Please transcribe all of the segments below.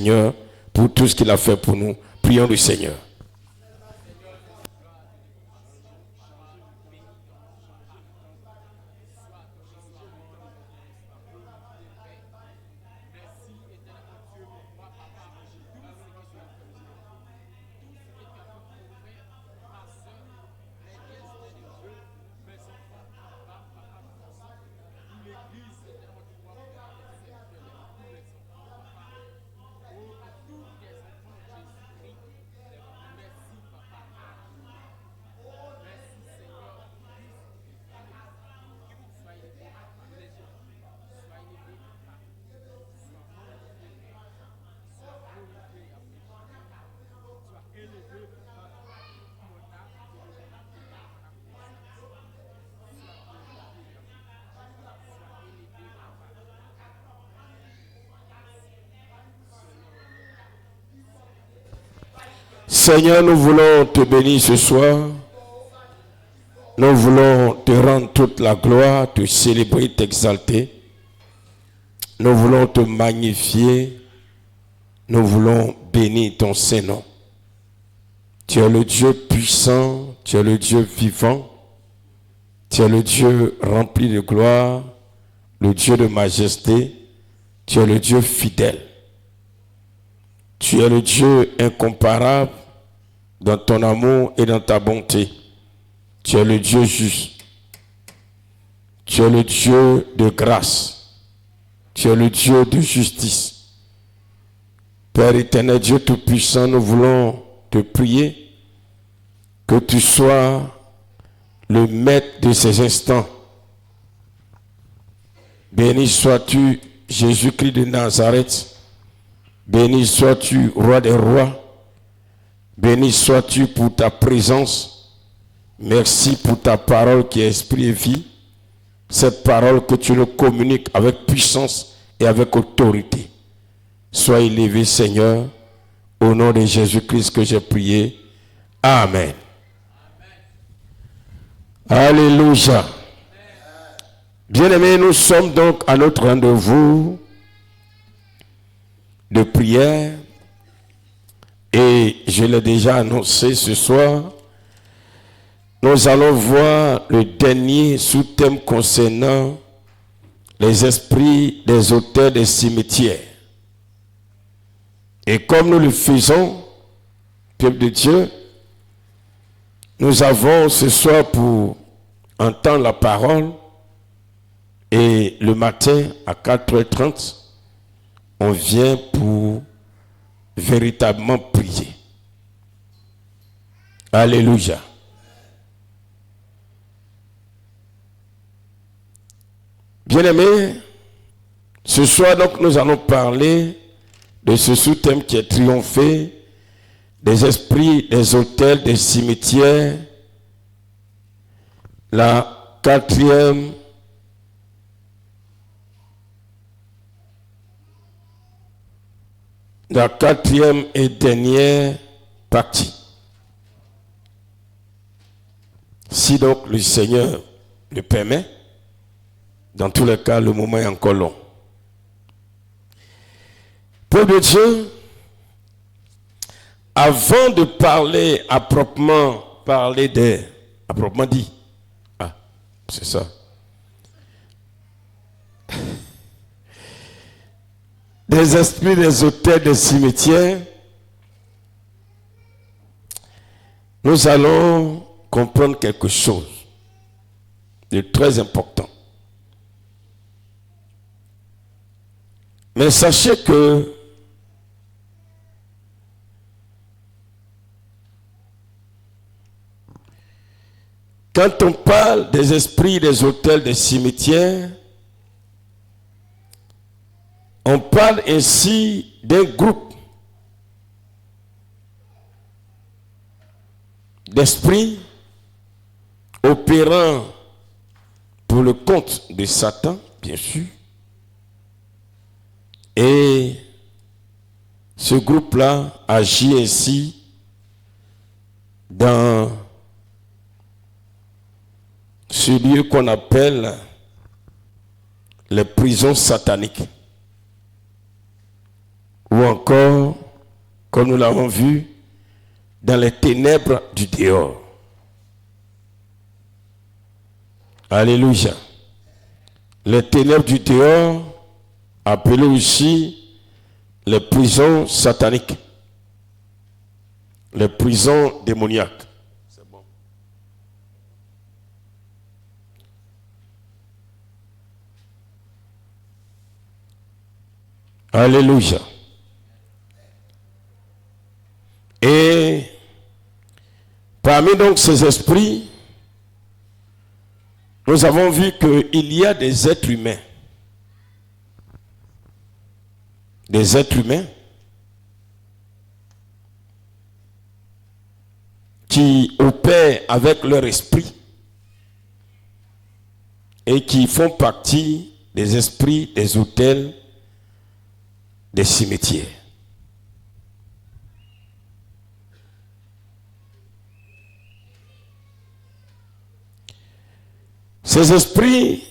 Seigneur pour tout ce qu'il a fait pour nous. Prions le Seigneur. Seigneur, nous voulons te bénir ce soir. Nous voulons te rendre toute la gloire, te célébrer, t'exalter. Nous voulons te magnifier. Nous voulons bénir ton Saint-Nom. Tu es le Dieu puissant, tu es le Dieu vivant, tu es le Dieu rempli de gloire, le Dieu de majesté, tu es le Dieu fidèle. Tu es le Dieu incomparable dans ton amour et dans ta bonté. Tu es le Dieu juste. Tu es le Dieu de grâce. Tu es le Dieu de justice. Père éternel, Dieu tout-puissant, nous voulons te prier que tu sois le maître de ces instants. Béni sois-tu, Jésus-Christ de Nazareth. Béni sois-tu, roi des rois. Béni sois-tu pour ta présence. Merci pour ta parole qui est esprit et vie. Cette parole que tu nous communiques avec puissance et avec autorité. Sois élevé, Seigneur, au nom de Jésus-Christ que j'ai prié. Amen. Alléluia. Bien-aimés, nous sommes donc à notre rendez-vous de prière. Et je l'ai déjà annoncé ce soir, nous allons voir le dernier sous-thème concernant les esprits des auteurs des cimetières. Et comme nous le faisons, peuple de Dieu, nous avons ce soir pour entendre la parole et le matin à 4h30, on vient pour véritablement prier. Alléluia. Bien-aimés, ce soir donc nous allons parler de ce sous-thème qui est triomphé des esprits des autels des cimetières, la quatrième et dernière partie. Si donc le Seigneur le permet, dans tous les cas, le moment est encore long. Peuple de Dieu, avant de parler à proprement dit, c'est ça. Des esprits des autels des cimetières, nous allons comprendre quelque chose de très important. Mais sachez que quand on parle des esprits des autels des cimetières, on parle ainsi d'un groupe d'esprits opérant pour le compte de Satan, bien sûr. Et ce groupe-là agit ainsi dans ce lieu qu'on appelle les prisons sataniques. ou encore, comme nous l'avons vu, dans les ténèbres du dehors. Alléluia. Les ténèbres du dehors, appelées aussi les prisons sataniques, les prisons démoniaques. C'est bon. Alléluia. Et parmi donc ces esprits, nous avons vu qu'il y a des êtres humains. Des êtres humains qui opèrent avec leur esprit et qui font partie des esprits des autels, des cimetières. Ces esprits,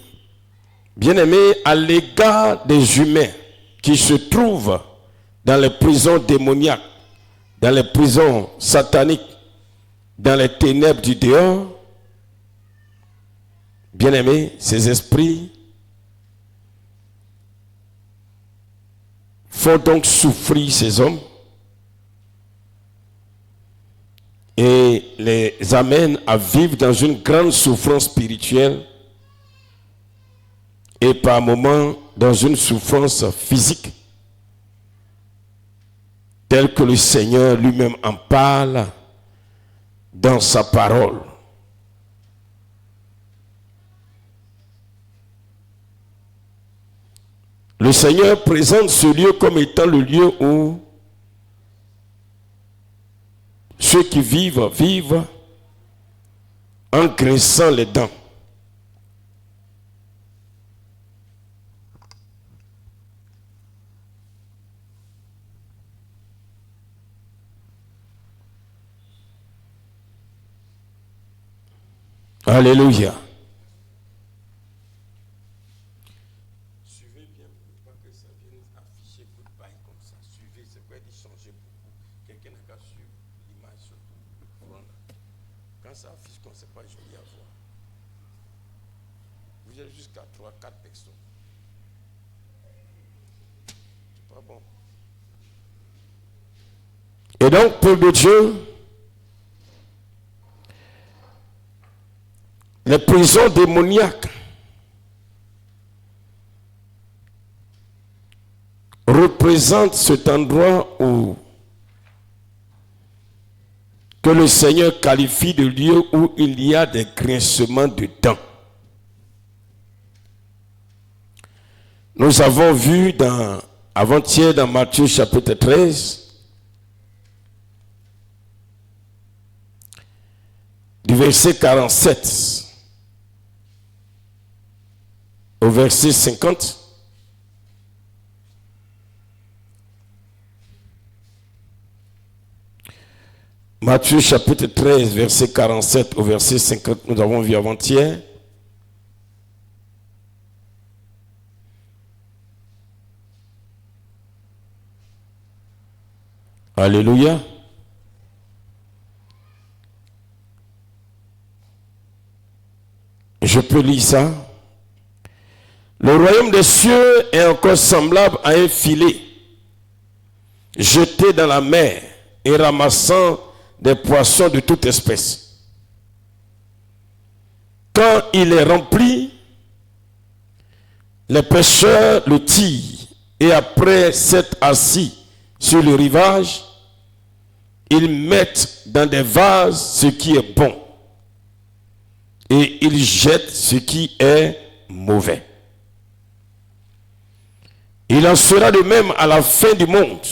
bien-aimés, à l'égard des humains qui se trouvent dans les prisons démoniaques, dans les prisons sataniques, dans les ténèbres du dehors, bien-aimés, ces esprits font donc souffrir ces hommes et les amènent à vivre dans une grande souffrance spirituelle et par moments dans une souffrance physique, telle que le Seigneur lui-même en parle dans sa parole. Le Seigneur présente ce lieu comme étant le lieu où ceux qui vivent en graissant les dents. Alléluia. Suivez bien pour pas que ça vienne afficher goodbye comme ça. Suivez, c'est pas de changer beaucoup. Quelqu'un n'a qu'à suivre l'image surtout. Quand ça affiche comme c'est pas joli à voir. Vous êtes jusqu'à 3-4 personnes. C'est pas bon. Et donc, peuple de Dieu, les prisons démoniaques représentent cet endroit où que le Seigneur qualifie de lieu où il y a des grincements de dents. Nous avons vu avant-hier dans Matthieu chapitre 13, du verset 47 au verset 50. Matthieu chapitre 13, verset 47 au verset 50, nous avons vu avant-hier. Alléluia. Je peux lire ça. Le royaume des cieux est encore semblable à un filet jeté dans la mer et ramassant des poissons de toute espèce. Quand il est rempli, les pêcheurs le tirent et après s'être assis sur le rivage, ils mettent dans des vases ce qui est bon et ils jettent ce qui est mauvais. Il en sera de même à la fin du monde.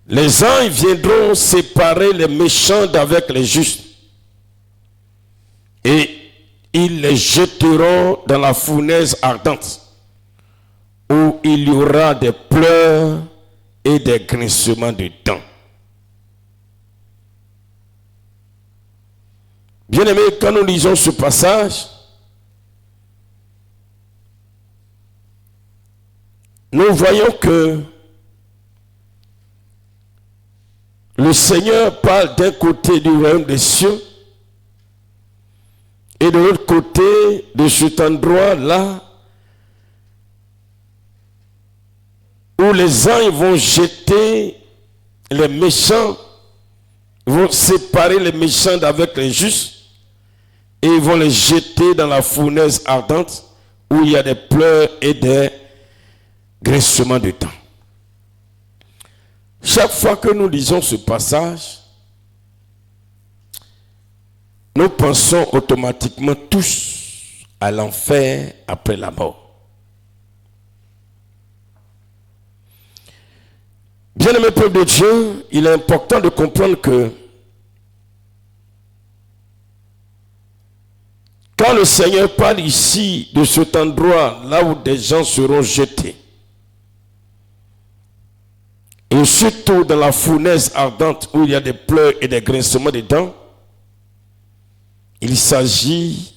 Les anges viendront séparer les méchants d'avec les justes et ils les jetteront dans la fournaise ardente où il y aura des pleurs et des grincements de dents. Bien-aimés, quand nous lisons ce passage, nous voyons que le Seigneur parle d'un côté du royaume des cieux et de l'autre côté de cet endroit-là où les anges vont jeter les méchants, vont séparer les méchants d'avec les justes et ils vont les jeter dans la fournaise ardente où il y a des pleurs et des graissements de dents. Chaque fois que nous lisons ce passage, nous pensons automatiquement tous à l'enfer après la mort. Bien-aimé peuple de Dieu, il est important de comprendre que quand le Seigneur parle ici de cet endroit là où des gens seront jetés, et surtout dans la fournaise ardente où il y a des pleurs et des grincements de dents, il s'agit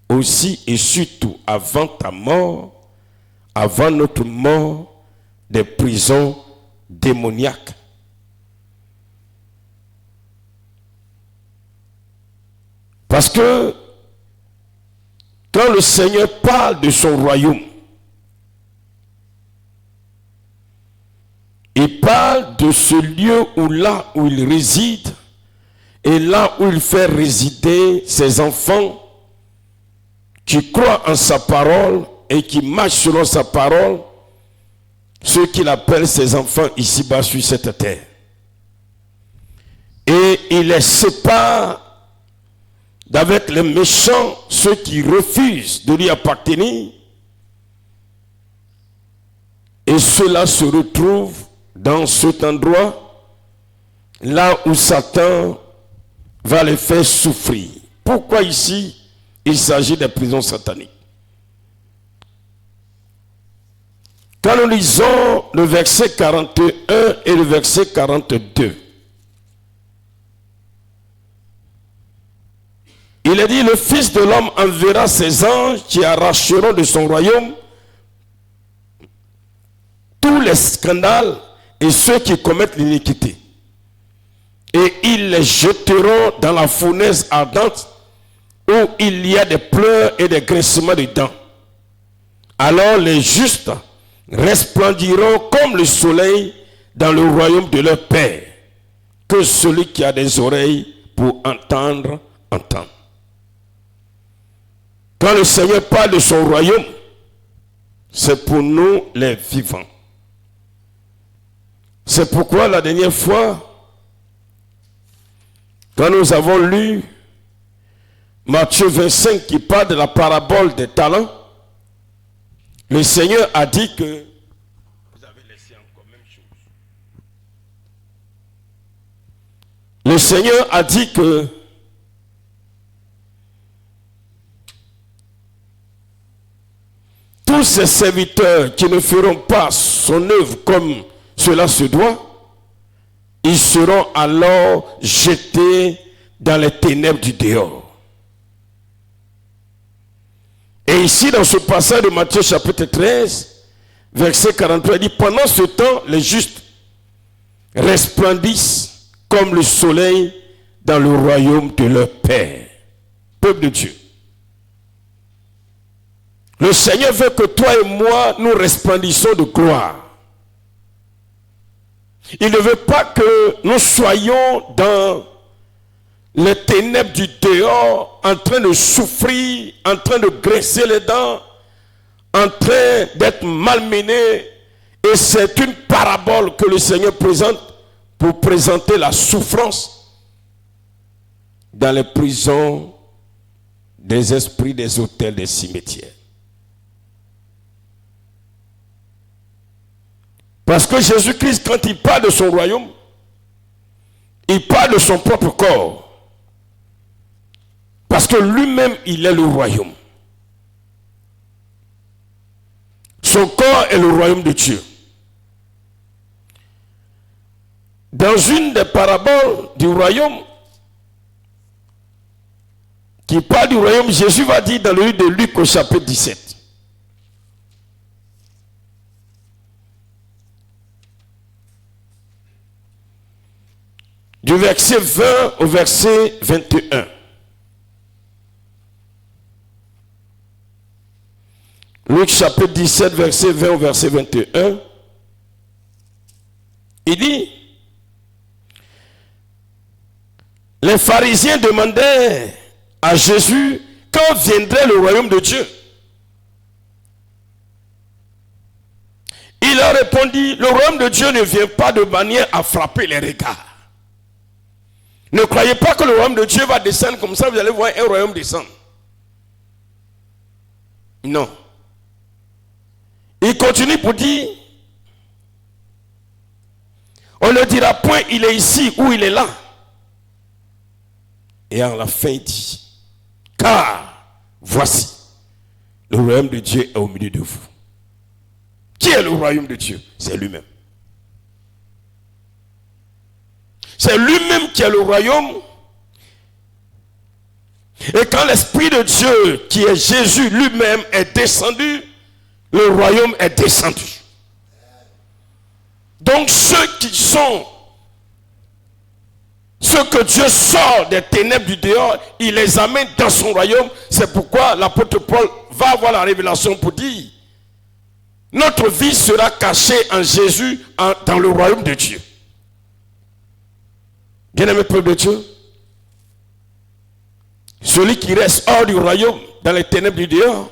aussi et surtout avant ta mort, avant notre mort, des prisons démoniaques. Parce que quand le Seigneur parle de son royaume, il parle de ce lieu où il réside et là où il fait résider ses enfants qui croient en sa parole et qui marchent selon sa parole, ceux qu'il appelle ses enfants ici-bas sur cette terre. Et il les sépare d'avec les méchants, ceux qui refusent de lui appartenir. Et ceux-là se retrouvent dans cet endroit, là où Satan va les faire souffrir. Pourquoi ici, il s'agit des prisons sataniques? Quand nous lisons le verset 41 et le verset 42, il est dit, le Fils de l'homme enverra ses anges qui arracheront de son royaume tous les scandales et ceux qui commettent l'iniquité. Et ils les jeteront dans la fournaise ardente où il y a des pleurs et des grincements de dents. Alors les justes resplendiront comme le soleil dans le royaume de leur Père. Que celui qui a des oreilles pour entendre, entende. Quand le Seigneur parle de son royaume, c'est pour nous les vivants. C'est pourquoi la dernière fois, quand nous avons lu Matthieu 25 qui parle de la parabole des talents, le Seigneur a dit que vous avez laissé encore même chose. Le Seigneur a dit que tous ces serviteurs qui ne feront pas son œuvre comme cela se doit, ils seront alors jetés dans les ténèbres du dehors. Et ici, dans ce passage de Matthieu chapitre 13, verset 43, il dit, pendant ce temps, les justes resplendissent comme le soleil dans le royaume de leur Père. Peuple de Dieu. Le Seigneur veut que toi et moi, nous resplendissons de gloire. Il ne veut pas que nous soyons dans les ténèbres du dehors, en train de souffrir, en train de graisser les dents, en train d'être malmenés. Et c'est une parabole que le Seigneur présente pour présenter la souffrance dans les prisons des esprits, des hôtels, des cimetières. Parce que Jésus-Christ, quand il parle de son royaume, il parle de son propre corps. Parce que lui-même, il est le royaume. Son corps est le royaume de Dieu. Dans une des paraboles du royaume, qui parle du royaume, Jésus va dire dans le livre de Luc au chapitre 17. du verset 20 au verset 21. Luc chapitre 17, verset 20 au verset 21. Il dit, les pharisiens demandaient à Jésus quand viendrait le royaume de Dieu. Il leur répondit, le royaume de Dieu ne vient pas de manière à frapper les regards. Ne croyez pas que le royaume de Dieu va descendre comme ça, vous allez voir un royaume descendre. Non. Il continue pour dire, on ne dira point il est ici ou il est là. Et à la fin il dit, car voici, le royaume de Dieu est au milieu de vous. Qui est le royaume de Dieu? C'est lui-même. C'est lui-même qui est le royaume. Et quand l'Esprit de Dieu, qui est Jésus lui-même, est descendu, le royaume est descendu. Donc ceux que Dieu sort des ténèbres du dehors, il les amène dans son royaume. C'est pourquoi l'apôtre Paul va avoir la révélation pour dire, notre vie sera cachée en Jésus dans le royaume de Dieu. Bien-aimé peuple de Dieu, celui qui reste hors du royaume, dans les ténèbres du dehors,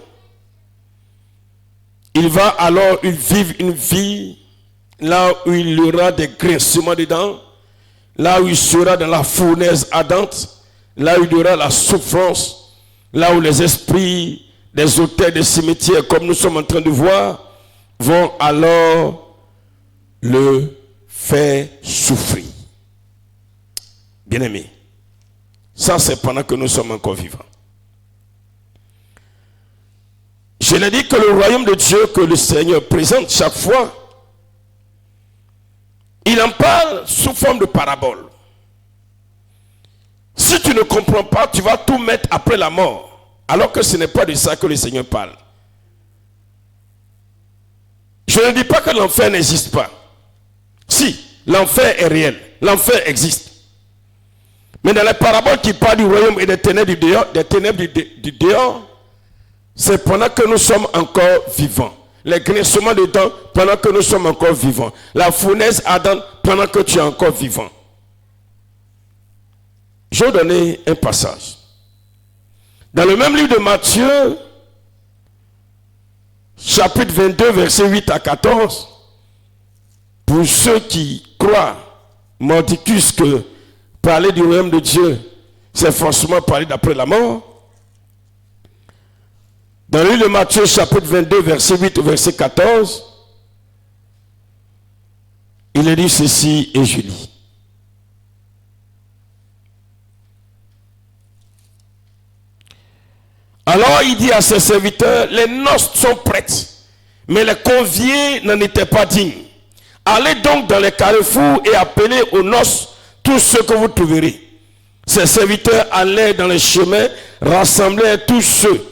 il va alors vivre une vie là où il y aura des grincements dedans, là où il sera dans la fournaise ardente, là où il y aura la souffrance, là où les esprits des autels des cimetières, comme nous sommes en train de voir, vont alors le faire souffrir. Bien-aimé, ça c'est pendant que nous sommes encore vivants. Je l'ai dit que le royaume de Dieu que le Seigneur présente chaque fois, il en parle sous forme de parabole. Si tu ne comprends pas, tu vas tout mettre après la mort, alors que ce n'est pas de ça que le Seigneur parle. Je ne dis pas que l'enfer n'existe pas. Si, l'enfer est réel, l'enfer existe. Mais dans les paraboles qui parlent du royaume et des ténèbres du dehors, c'est pendant que nous sommes encore vivants. Les grincements de dents pendant que nous sommes encore vivants. La fournaise ardente pendant que tu es encore vivant. Je vais donner un passage. Dans le même livre de Matthieu, chapitre 22, versets 8 à 14, pour ceux qui croient, mordicus, que parler du royaume de Dieu, c'est forcément parler d'après la mort. Dans le livre de Matthieu, chapitre 22, verset 8 au verset 14, il est dit ceci et je lis. Alors il dit à ses serviteurs, les noces sont prêtes, mais les conviés n'en étaient pas dignes. Allez donc dans les carrefours et appelez aux noces tous ceux que vous trouverez. Ses serviteurs allaient dans les chemins, rassemblèrent tous ceux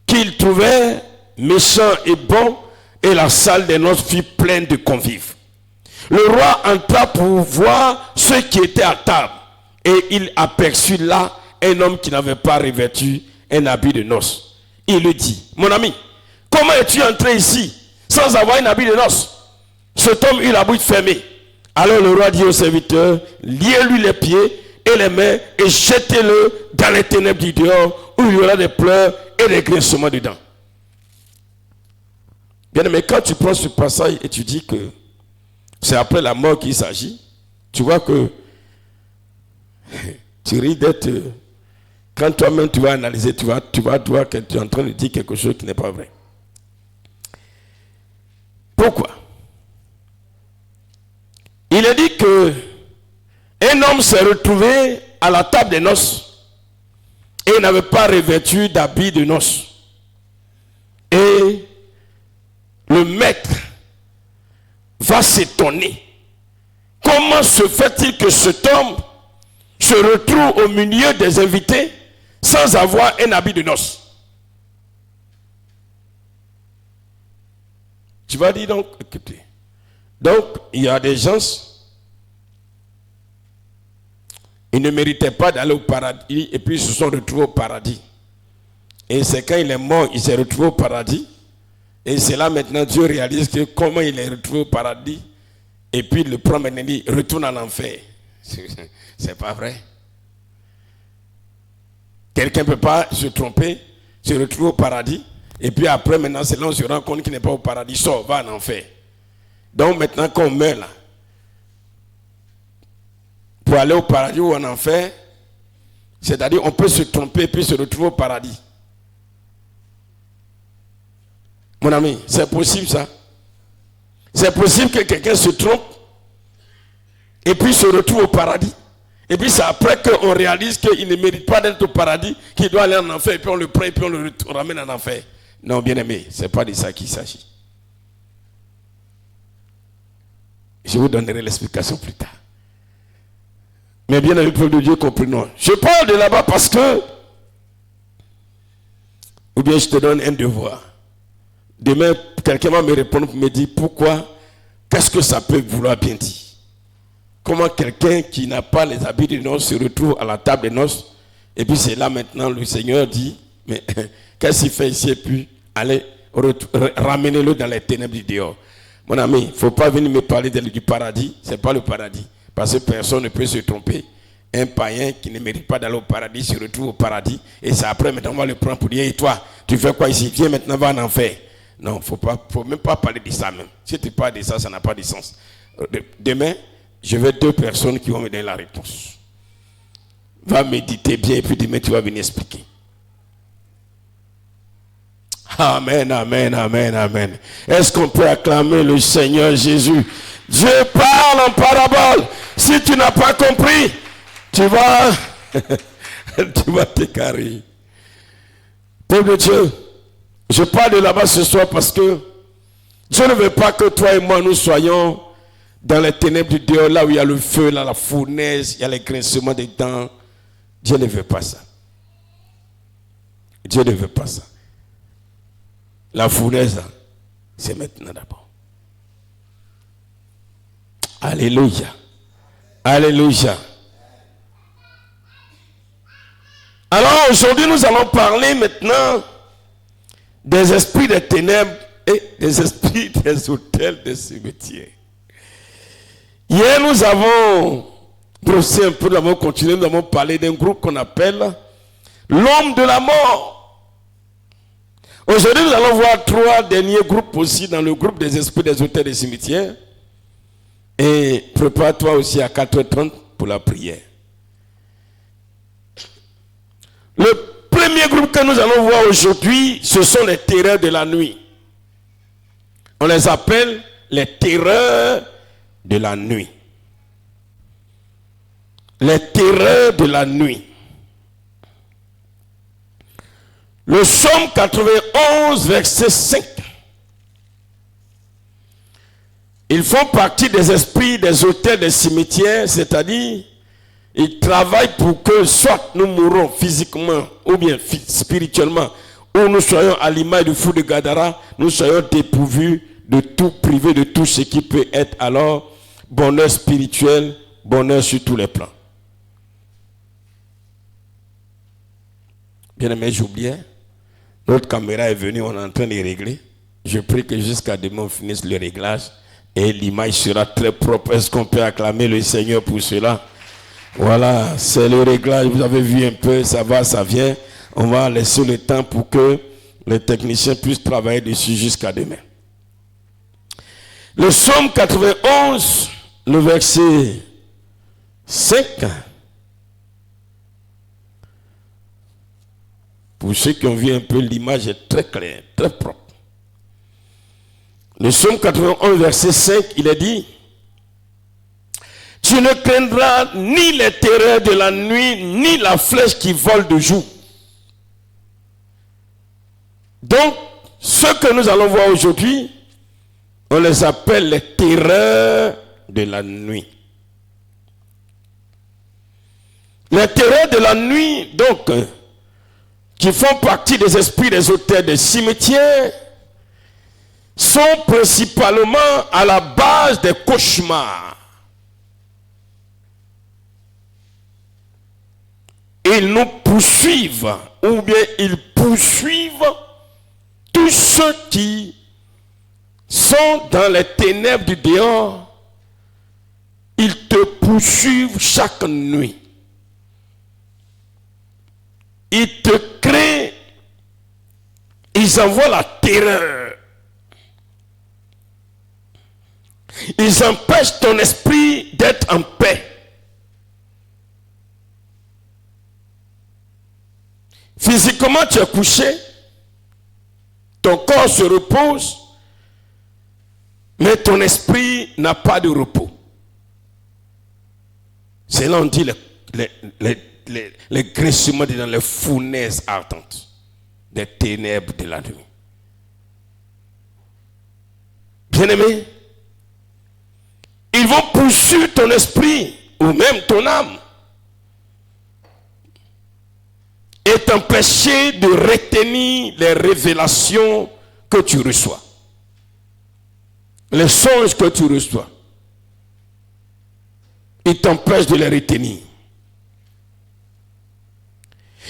qu'ils trouvaient méchants et bons, et la salle des noces fut pleine de convives. Le roi entra pour voir ceux qui étaient à table, et il aperçut là un homme qui n'avait pas revêtu un habit de noces. Il lui dit, mon ami, comment es-tu entré ici sans avoir un habit de noces? Cet homme eut la bouche fermée. Alors le roi dit aux serviteurs, liez-lui les pieds et les mains et jetez-le dans les ténèbres du dehors où il y aura des pleurs et des grincements dedans. Bien aimé, quand tu prends ce passage et tu dis que c'est après la mort qu'il s'agit, tu vois que tu ris d'être... Quand toi-même tu vas analyser, tu vas voir que tu es en train de dire quelque chose qui n'est pas vrai. Pourquoi? Il est dit que un homme s'est retrouvé à la table des noces et il n'avait pas revêtu d'habit de noces. Et le maître va s'étonner. Comment se fait-il que cet homme se retrouve au milieu des invités sans avoir un habit de noces? Tu vas dire donc, écoutez, donc il y a des gens Ils ne méritaient pas d'aller au paradis et puis ils se sont retrouvés au paradis. Et c'est quand il est mort, il s'est retrouvé au paradis. Et c'est là maintenant Dieu réalise que comment il est retrouvé au paradis. Et puis il le prend maintenant et dit retourne en enfer. C'est pas vrai. Quelqu'un ne peut pas se tromper, se retrouver au paradis. Et puis après maintenant c'est là on se rend compte qu'il n'est pas au paradis. Sort, va en enfer. Donc maintenant quand on meurt là, pour aller au paradis ou en enfer, c'est-à-dire on peut se tromper et puis se retrouver au paradis. Mon ami, c'est possible ça. C'est possible que quelqu'un se trompe et puis se retrouve au paradis. Et puis c'est après qu'on réalise qu'il ne mérite pas d'être au paradis, qu'il doit aller en enfer et puis on le prend et puis on le ramène en enfer. Non, bien aimé, ce n'est pas de ça qu'il s'agit. Je vous donnerai l'explication plus tard. Mais bien aimé, peuple de Dieu, comprenons. Je parle de là-bas parce que, ou bien je te donne un devoir. Demain, quelqu'un va me répondre, me dire pourquoi, qu'est-ce que ça peut vouloir bien dire? Comment quelqu'un qui n'a pas les habits de noces se retrouve à la table des noces, et puis c'est là maintenant le Seigneur dit, mais qu'est-ce qu'il fait ici, et puis allez, ramenez-le dans les ténèbres du dehors. Mon ami, il ne faut pas venir me parler du paradis, ce n'est pas le paradis, parce que personne ne peut se tromper. Un païen qui ne mérite pas d'aller au paradis se retrouve au paradis, et c'est après maintenant on va le prendre pour dire, et toi, tu fais quoi ici? Viens maintenant, va en enfer. Non, il ne faut même pas parler de ça même. Si tu parles de ça, ça n'a pas de sens. Demain, je vais 2 personnes qui vont me donner la réponse. Va méditer bien et puis demain tu vas venir expliquer. Amen, amen, amen, amen. Est-ce qu'on peut acclamer le Seigneur Jésus? Dieu parle en parabole. Si tu n'as pas compris, tu vas t'écarrer. Peuple de Dieu, je parle de là-bas ce soir parce que Dieu ne veut pas que toi et moi nous soyons dans les ténèbres du dehors, là où il y a le feu, là, la fournaise, il y a les grincements des dents. Dieu ne veut pas ça. Dieu ne veut pas ça. La fournaise, c'est maintenant d'abord. Alléluia. Alléluia. Alors aujourd'hui, nous allons parler maintenant des esprits des ténèbres et des esprits des hôtels, des cimetières. Hier, nous avons brossé un peu, nous avons continué, nous avons parlé d'un groupe qu'on appelle l'homme de la mort. Aujourd'hui, nous allons voir 3 derniers groupes aussi dans le groupe des esprits des hôtels des cimetières. Et prépare-toi aussi à 4h30 pour la prière. Le premier groupe que nous allons voir aujourd'hui, ce sont les terreurs de la nuit. On les appelle les terreurs de la nuit. Les terreurs de la nuit. Le psaume 91, verset 5. Ils font partie des esprits des hôtels des cimetières, c'est-à-dire ils travaillent pour que soit nous mourrons physiquement ou bien spirituellement, ou nous soyons à l'image du fou de Gadara, nous soyons dépourvus de tout, privés de tout ce qui peut être alors bonheur spirituel, bonheur sur tous les plans. Bien aimé, j'oubliais, notre caméra est venue, on est en train de régler. Je prie que jusqu'à demain on finisse le réglage et l'image sera très propre. Est-ce qu'on peut acclamer le Seigneur pour cela? Voilà, c'est le réglage. Vous avez vu un peu, ça va, ça vient. On va laisser le temps pour que les techniciens puissent travailler dessus jusqu'à demain. Le psaume 91, le verset 5. Pour ceux qui ont vu un peu, l'image est très claire, très propre. Le psaume 91, verset 5, il est dit: tu ne craindras ni les terreurs de la nuit, ni la flèche qui vole de jour. Donc, ce que nous allons voir aujourd'hui, on les appelle les terreurs de la nuit. Les terreurs de la nuit, donc, qui font partie des esprits des hôtels des cimetières, sont principalement à la base des cauchemars. ils nous poursuivent, ou bien ils poursuivent tous ceux qui sont dans les ténèbres du dehors. Ils te poursuivent chaque nuit. Ils te créent, ils envoient la terreur. Ils empêchent ton esprit d'être en paix. Physiquement, tu es couché, ton corps se repose, mais ton esprit n'a pas de repos. C'est là on dit les graissements dans les fournaises ardentes des ténèbres de la nuit. Bien-aimé, ils vont poursuivre ton esprit ou même ton âme et t'empêcher de retenir les révélations que tu reçois, les songes que tu reçois. Ils t'empêchent de les retenir.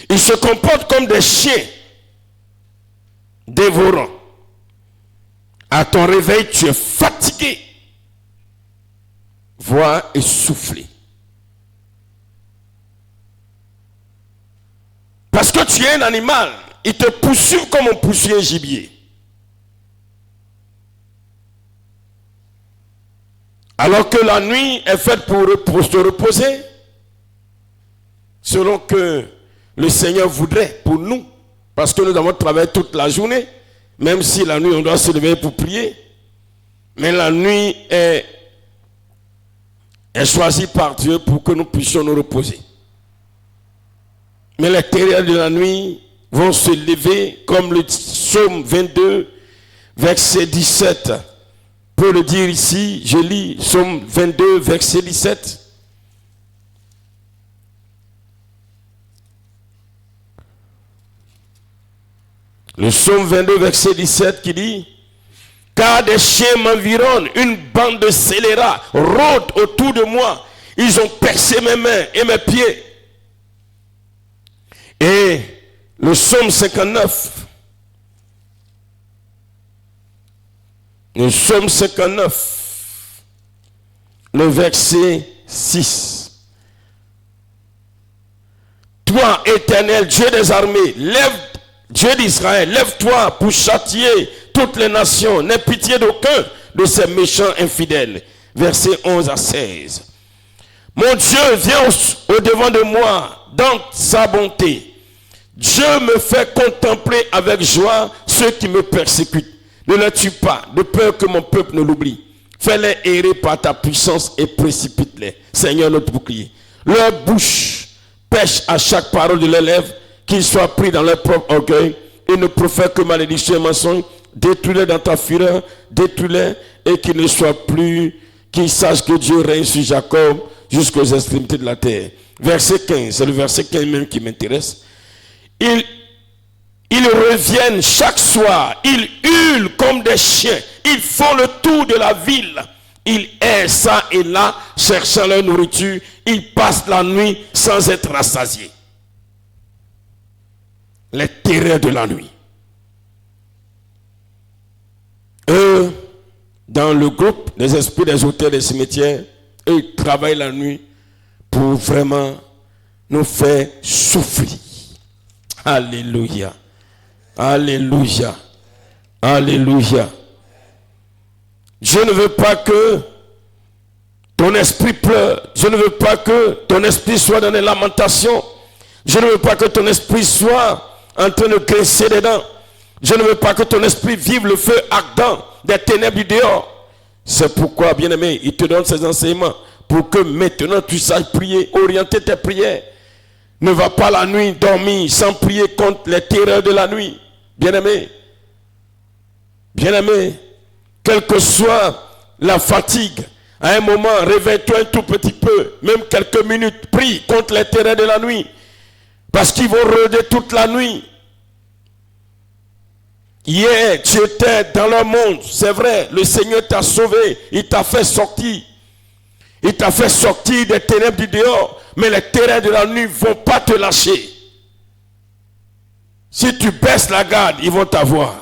Ils se comportent comme des chiens dévorants. À ton réveil, tu es fatigué, voire essoufflé. Parce que tu es un animal, ils te poursuivent comme on poursuit un gibier. Alors que la nuit est faite pour se reposer, selon que le Seigneur voudrait pour nous, parce que nous avons travaillé toute la journée, même si la nuit on doit se lever pour prier, mais la nuit est choisie par Dieu pour que nous puissions nous reposer. Mais les terreurs de la nuit vont se lever comme le psaume 22, verset 17. Pour le dire ici, je lis psaume 22, verset 17. Le psaume 22, verset 17 qui dit: car des chiens m'environnent, une bande de scélérats rôde autour de moi. Ils ont percé mes mains et mes pieds. Et le psaume 59, le psaume 59, le verset 6. Toi, Éternel, Dieu des armées, Dieu d'Israël, lève-toi pour châtier toutes les nations. N'aie pitié d'aucun de ces méchants infidèles. Versets 11 à 16. Mon Dieu, viens au devant de moi dans sa bonté. Dieu me fait contempler avec joie ceux qui me persécutent. Ne les tue pas, de peur que mon peuple ne l'oublie. Fais-les errer par ta puissance et précipite-les. Seigneur, notre bouclier. Leur bouche pêche à chaque parole de leurs lèvres, qu'ils soient pris dans leur propre orgueil et ne profèrent que malédiction et mensonge. Détruis-les dans ta fureur, détruis-les et qu'ils ne soient plus, qu'ils sachent que Dieu règne sur Jacob jusqu'aux extrémités de la terre. Verset 15, c'est le verset 15 même qui m'intéresse. Ils reviennent chaque soir, ils hurlent comme des chiens, ils font le tour de la ville, ils errent ça et là, cherchant leur nourriture, ils passent la nuit sans être rassasiés. Les terreurs de la nuit. Eux, dans le groupe des esprits des auteurs des cimetières, ils travaillent la nuit pour vraiment nous faire souffrir. Alléluia. Alléluia. Alléluia. Dieu ne veut pas que ton esprit pleure. Dieu ne veut pas que ton esprit soit dans les lamentations. Dieu ne veut pas que ton esprit soit en train de grincer des dents. Dieu ne veut pas que ton esprit vive le feu ardent des ténèbres du dehors. C'est pourquoi, bien-aimé, il te donne ces enseignements pour que maintenant tu saches prier, orienter tes prières. Ne va pas la nuit dormir sans prier contre les terreurs de la nuit. Bien-aimé, bien-aimé, quelle que soit la fatigue, à un moment, réveille-toi un tout petit peu, même quelques minutes, prie contre les terreurs de la nuit. Parce qu'ils vont rôder toute la nuit. Hier, tu étais dans le monde, c'est vrai, le Seigneur t'a sauvé, il t'a fait sortir. Il t'a fait sortir des ténèbres du dehors mais les terreurs de la nuit ne vont pas te lâcher. Si tu baisses la garde, ils vont t'avoir.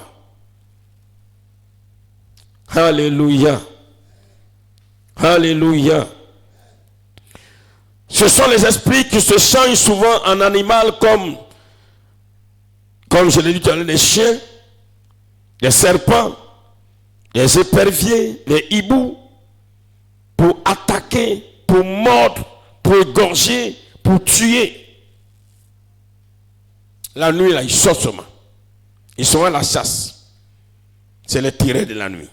Alléluia. Alléluia. Ce sont les esprits qui se changent souvent en animal comme je l'ai dit tout à l'heure, les chiens, les serpents, les éperviers, les hiboux, pour attaquer, pour mordre, pour égorger, pour tuer. La nuit, là, ils sortent seulement. Ils sont à la chasse. C'est les tirés de la nuit.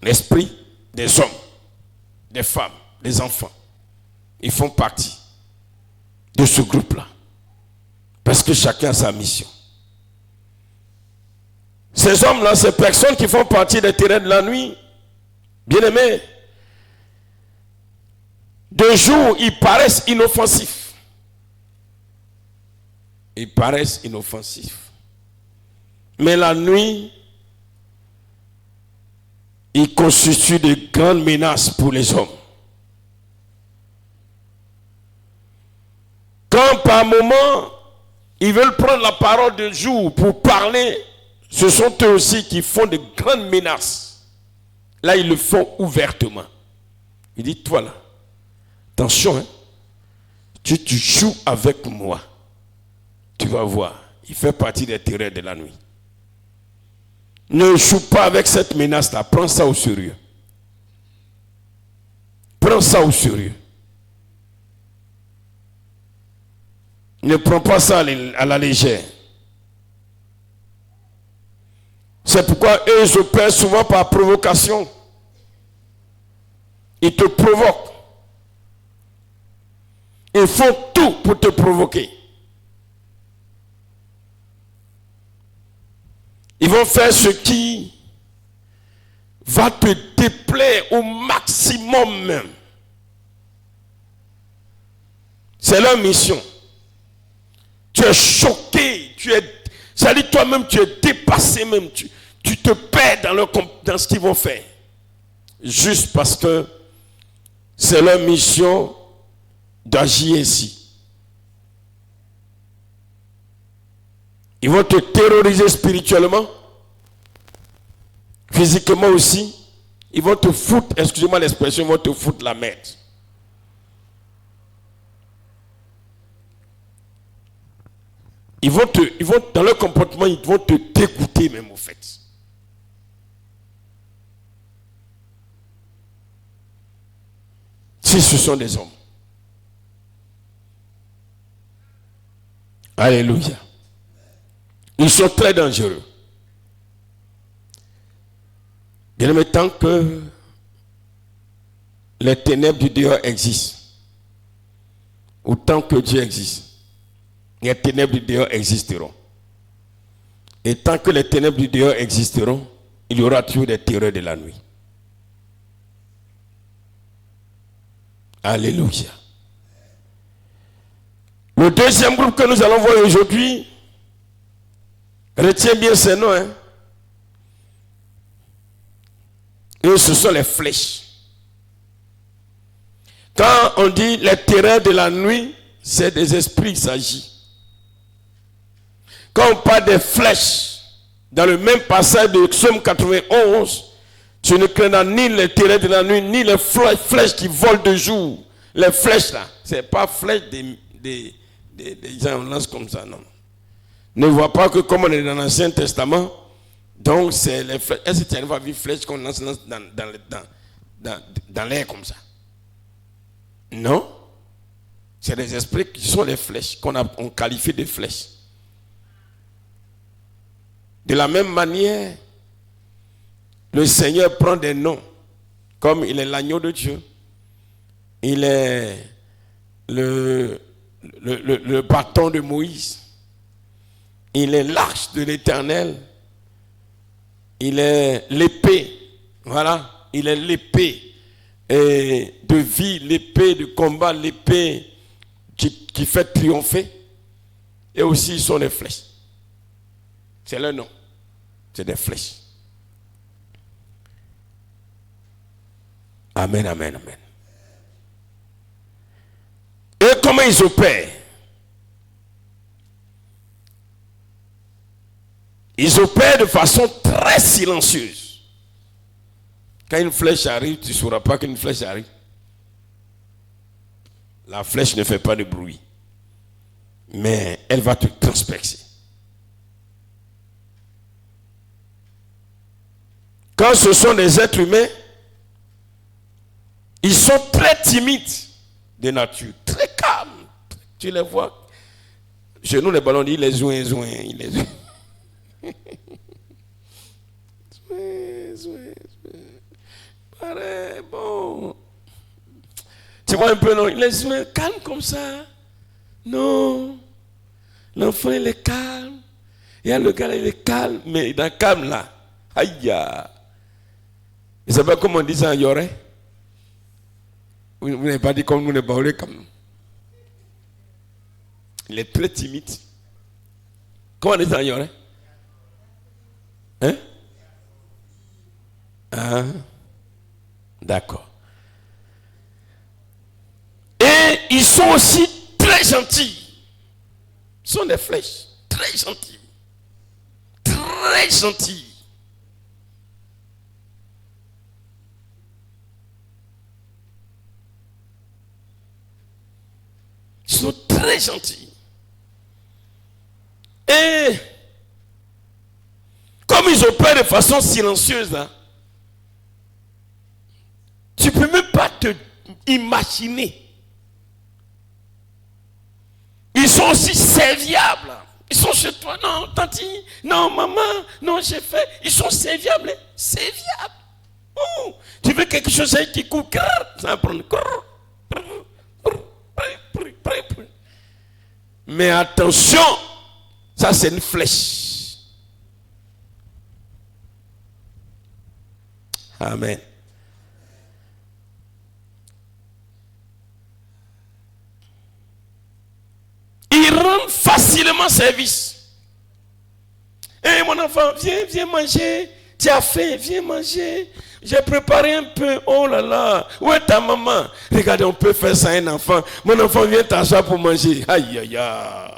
L'esprit des hommes, des femmes, des enfants, ils font partie de ce groupe-là. Parce que chacun a sa mission. Ces hommes-là, ces personnes qui font partie des tirés de la nuit, bien-aimés, de jour, ils paraissent inoffensifs. Ils paraissent inoffensifs. Mais la nuit, ils constituent de grandes menaces pour les hommes. Quand par moment, ils veulent prendre la parole de jour pour parler, ce sont eux aussi qui font de grandes menaces. Là, ils le font ouvertement. Il dit, toi là, attention, hein, tu joues avec moi. Tu vas voir, il fait partie des terreurs de la nuit. Ne joue pas avec cette menace-là, prends ça au sérieux. Prends ça au sérieux. Ne prends pas ça à la légère. C'est pourquoi eux, ils opèrent souvent par provocation. Ils te provoquent. Ils font tout pour te provoquer. Ils vont faire ce qui va te déplaire au maximum même. C'est leur mission. Tu es choqué, c'est-à-dire toi-même tu es dépassé même, tu te perds dans ce qu'ils vont faire. Juste parce que c'est leur mission d'agir ainsi. Ils vont te terroriser spirituellement, physiquement aussi. Ils vont te foutre, excusez-moi l'expression, ils vont te foutre la merde. Ils vont dans leur comportement, ils vont te dégoûter même au fait. Si ce sont des hommes. Alléluia. Ils sont très dangereux. Bien aimé, tant que les ténèbres du dehors existent, autant que Dieu existe, les ténèbres du dehors existeront. Et tant que les ténèbres du dehors existeront, il y aura toujours des terreurs de la nuit. Alléluia. Le deuxième groupe que nous allons voir aujourd'hui, retiens bien ces noms. Hein. Et ce sont les flèches. Quand on dit les terreurs de la nuit, c'est des esprits qu'il s'agit. Quand on parle des flèches, dans le même passage de Psaume 91, tu ne craindras ni les terreurs de la nuit, ni les flèches qui volent de jour. Les flèches là, ce n'est pas flèches des gens qui lancent comme ça, non. Ne vois pas que comme on est dans l'Ancien Testament, donc c'est les flèches. Est-ce que tu arrives à vivre flèches qu'on lance dans l'air comme ça? Non. C'est des esprits qui sont les flèches, qu'on qualifie de flèches. De la même manière, le Seigneur prend des noms, comme il est l'agneau de Dieu, il est le bâton de Moïse, il est l'arche de l'Éternel, il est l'épée, voilà, il est l'épée de vie, l'épée de combat, l'épée qui fait triompher, et aussi ils sont les flèches. C'est leur nom. C'est des flèches. Amen, amen, amen. comment ils opèrent. Ils opèrent de façon très silencieuse. Quand une flèche arrive, tu ne sauras pas qu'une flèche arrive. La flèche ne fait pas de bruit. Mais elle va te transpercer. Quand ce sont des êtres humains, ils sont très timides de nature, très calmes. Tu les vois. Chez nous, les ballons, ils les jouent, ils les jouent. Pareil, bon. Tu vois un peu, non? Il est calme comme ça. Non. L'enfant, il est calme. Il y a le gars, il est calme. Mais dans le calme, là, aïe. Vous savez comment on dit ça en Yoré? Vous n'avez pas dit comme nous, les Baoulés, comme nous. Il est très timide. Comment on dit ça en Yoré? Hein? Ah, d'accord. Et ils sont aussi très gentils. Ils sont des flèches. Très gentils. Très gentils. Ils sont très gentils. Et comme ils opèrent de façon silencieuse, hein, tu ne peux même pas te imaginer. Ils sont aussi serviables. Ils sont chez toi. Non, tanti, non, maman, non, j'ai fait. Ils sont serviables. Serviables. Oh, tu veux quelque chose qui court, ça va prendre. Mais attention, ça c'est une flèche. Amen. Ils rendent facilement service. Hé, mon enfant, viens manger. Tu as faim, viens manger. J'ai préparé un peu. Oh là là. Où est ta maman? Regardez, on peut faire ça à un enfant. Mon enfant vient t'asseoir pour manger. Aïe, aïe, aïe.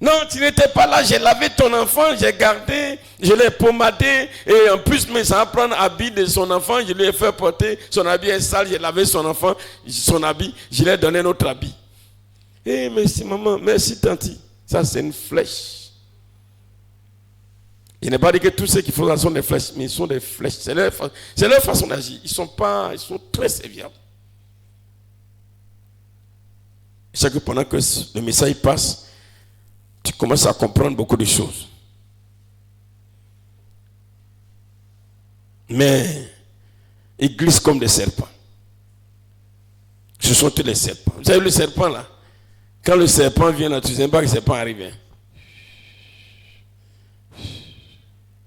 Non, tu n'étais pas là. J'ai lavé ton enfant. J'ai gardé. Je l'ai pommadé. Et en plus, mais ça va prendre l'habit de son enfant. Je lui ai fait porter. Son habit est sale. J'ai lavé son enfant. Son habit. Je lui ai donné notre habit. Eh, merci maman. Merci tanti. Ça, c'est une flèche. Je n'ai pas dit que tous ceux qui font ça sont des flèches, mais ils sont des flèches. C'est leur façon d'agir. Ils sont très serviables. C'est que pendant que le message passe, tu commences à comprendre beaucoup de choses. Mais ils glissent comme des serpents. Ce sont tous les serpents. Vous savez le serpent là? Quand le serpent vient là, tu ne sais pas que le serpent arrive.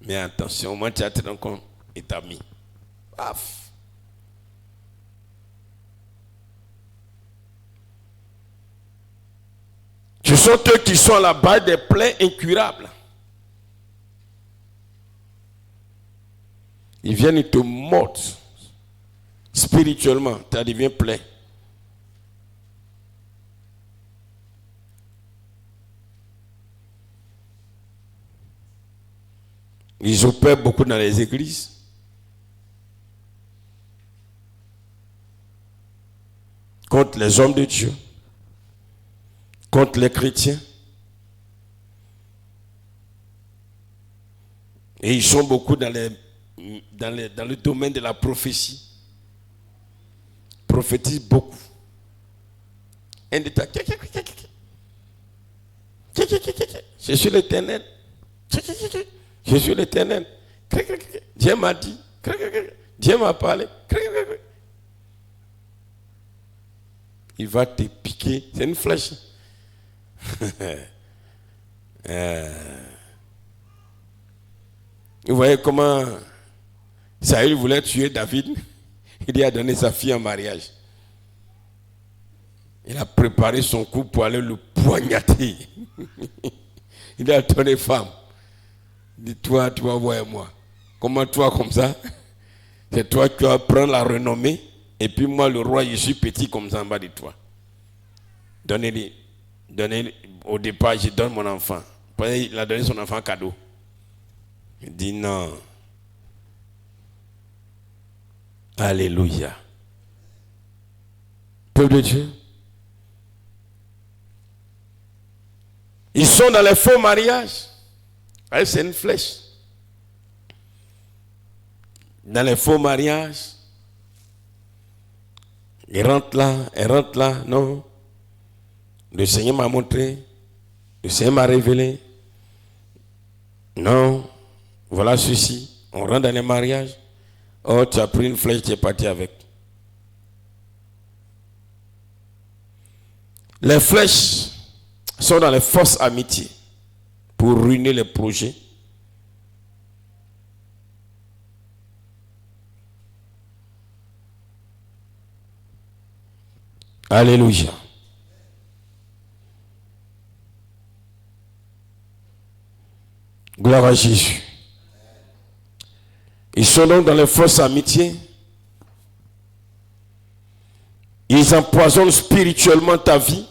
Mais attention, moi tu as te rendu compte et t'as mis. Paf. Ce sont eux qui sont à la base des plaies incurables. Ils viennent, ils te mordent. Spirituellement, tu deviens plein. Ils opèrent beaucoup dans les églises. Contre les hommes de Dieu. Contre les chrétiens. Et ils sont beaucoup dans le domaine de la prophétie. Prophétisent beaucoup. Je suis l'Éternel. Je suis l'Éternel. Dieu m'a dit. Dieu m'a parlé. Il va te piquer. C'est une flèche. Vous voyez comment Saül voulait tuer David. Il lui a donné sa fille en mariage. Il a préparé son coup pour aller le poignarder. Il a donné femme. Dis-toi, tu vas voir moi. Comment toi comme ça? C'est toi qui vas prendre la renommée. Et puis moi, le roi, je suis petit comme ça en bas de toi. Donnez-lui. Au départ, je donne mon enfant. Puis il a donné son enfant cadeau. Il dit non. Alléluia. Peuple de Dieu. Ils sont dans les faux mariages. C'est une flèche. Dans les faux mariages. Ils rentrent là, non. Le Seigneur m'a montré. Le Seigneur m'a révélé. Non. Voilà ceci. On rentre dans les mariages. Oh, tu as pris une flèche, tu es parti avec. Les flèches sont dans les fausses amitiés pour ruiner les projets. Alléluia. Gloire à Jésus. Ils sont donc dans les fausses amitiés. Ils empoisonnent spirituellement ta vie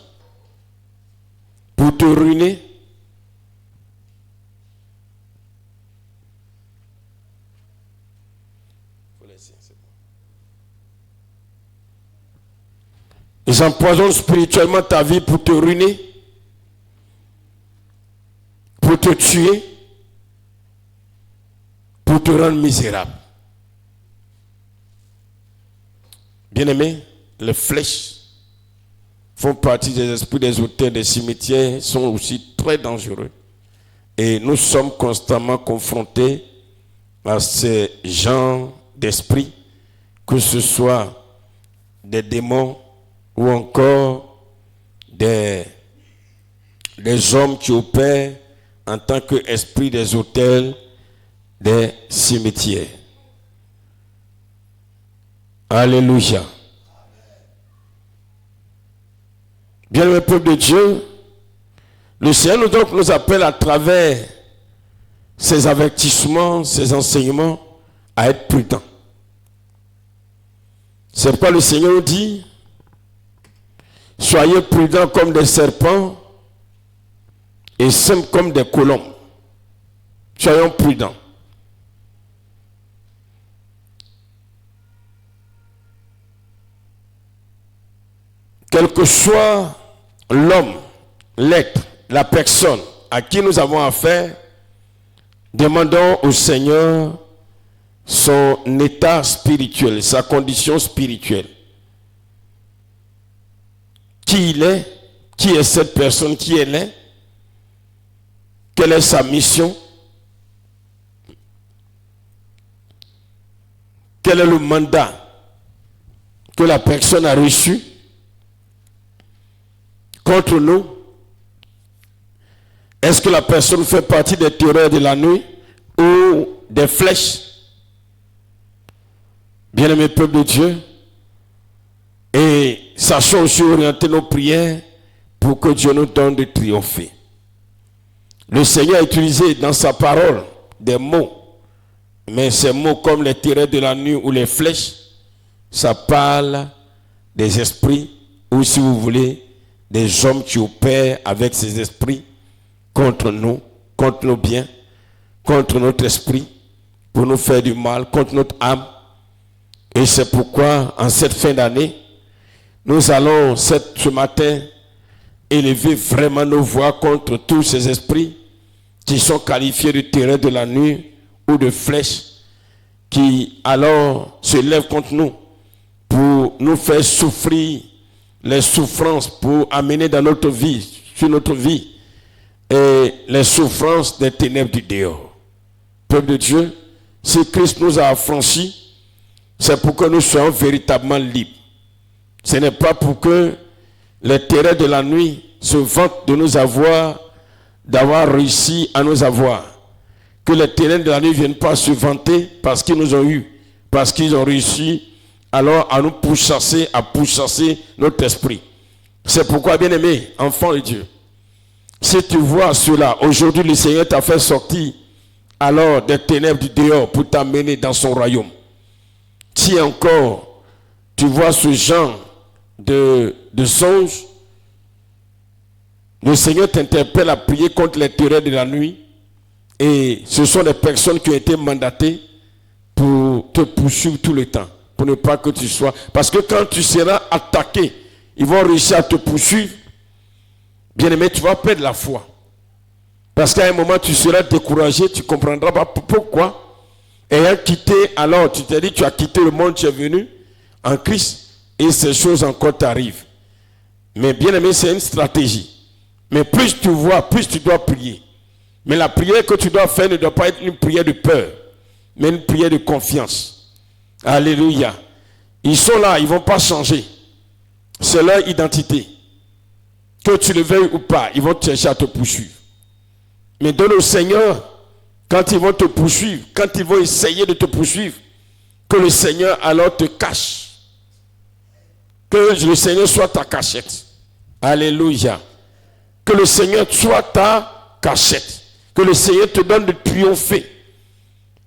pour te ruiner. Ils empoisonnent spirituellement ta vie pour te ruiner, pour te tuer, pour te rendre misérable. Bien-aimés, les flèches font partie des esprits des auteurs des cimetières, sont aussi très dangereux. Et nous sommes constamment confrontés à ces genres d'esprits, que ce soit des démons ou encore des hommes qui opèrent en tant qu'esprit des autels des cimetières. Alléluia. Bien le peuple de Dieu, le Seigneur donc nous appelle à travers ces avertissements, ces enseignements, à être prudents. C'est pourquoi le Seigneur nous dit: soyez prudents comme des serpents et simples comme des colombes. Soyons prudents. Quel que soit l'homme, l'être, la personne à qui nous avons affaire, demandons au Seigneur son état spirituel, sa condition spirituelle. Qui il est, qui est cette personne, qui elle est, quelle est sa mission, quel est le mandat que la personne a reçu contre nous. Est-ce que la personne fait partie des terreurs de la nuit ou des flèches? Bien-aimés peuple de Dieu, et sachons aussi orienter nos prières pour que Dieu nous donne de triompher. Le Seigneur a utilisé dans sa parole des mots, mais ces mots comme les terreurs de la nuit ou les flèches, ça parle des esprits, ou si vous voulez, des hommes qui opèrent avec ces esprits contre nous, contre nos biens, contre notre esprit, pour nous faire du mal, contre notre âme. Et c'est pourquoi, en cette fin d'année, nous allons ce matin élever vraiment nos voix contre tous ces esprits qui sont qualifiés de terreur de la nuit ou de flèches, qui alors se lèvent contre nous pour nous faire souffrir les souffrances, pour amener dans notre vie, sur notre vie, et les souffrances des ténèbres du dehors. Peuple de Dieu, si Christ nous a affranchis, c'est pour que nous soyons véritablement libres. Ce n'est pas pour que les terreurs de la nuit se vantent de nous avoir, d'avoir réussi à nous avoir. Que les terreurs de la nuit ne viennent pas se vanter parce qu'ils nous ont eu, parce qu'ils ont réussi alors à nous pourchasser, à pourchasser notre esprit. C'est pourquoi, bien-aimé, enfant de Dieu, si tu vois cela, aujourd'hui le Seigneur t'a fait sortir alors des ténèbres du dehors pour t'amener dans son royaume. si encore tu vois ce genre de songe, le Seigneur t'interpelle à prier contre les terreurs de la nuit. Et ce sont des personnes qui ont été mandatées pour te poursuivre tout le temps. Pour ne pas que tu sois... Parce que quand tu seras attaqué, ils vont réussir à te poursuivre. Bien-aimé, tu vas perdre la foi. Parce qu'à un moment, tu seras découragé, tu ne comprendras pas pourquoi. Ayant quitté, alors tu t'es dit, tu as quitté le monde, tu es venu en Christ. Et ces choses encore t'arrivent. Mais bien-aimé, c'est une stratégie. Mais plus tu vois, plus tu dois prier. Mais la prière que tu dois faire ne doit pas être une prière de peur, mais une prière de confiance. Alléluia. Ils sont là, ils ne vont pas changer. C'est leur identité. Que tu le veuilles ou pas, ils vont chercher à te poursuivre. Mais donne au Seigneur, quand ils vont te poursuivre, quand ils vont essayer de te poursuivre, que le Seigneur alors te cache. Que le Seigneur soit ta cachette. Alléluia. Que le Seigneur soit ta cachette. Que le Seigneur te donne de triompher.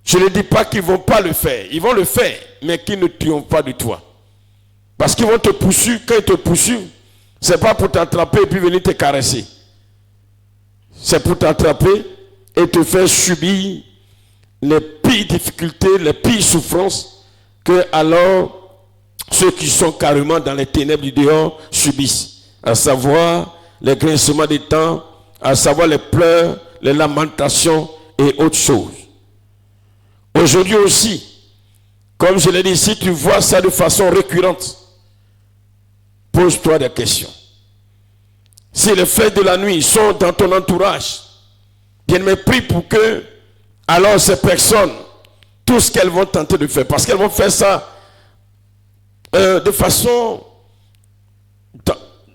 Je ne dis pas qu'ils ne vont pas le faire. Ils vont le faire, mais qu'ils ne triomphent pas de toi. Parce qu'ils vont te poursuivre. Quand ils te poursuivent, ce n'est pas pour t'attraper et puis venir te caresser. C'est pour t'attraper et te faire subir les pires difficultés, les pires souffrances que alors ceux qui sont carrément dans les ténèbres du dehors subissent. À savoir les grincements des temps, à savoir les pleurs, les lamentations et autres choses. Aujourd'hui aussi, comme je l'ai dit, si tu vois ça de façon récurrente, pose-toi des questions. Si les fêtes de la nuit sont dans ton entourage, bien me prie pour que, alors ces personnes, tout ce qu'elles vont tenter de faire, parce qu'elles vont faire ça de façon,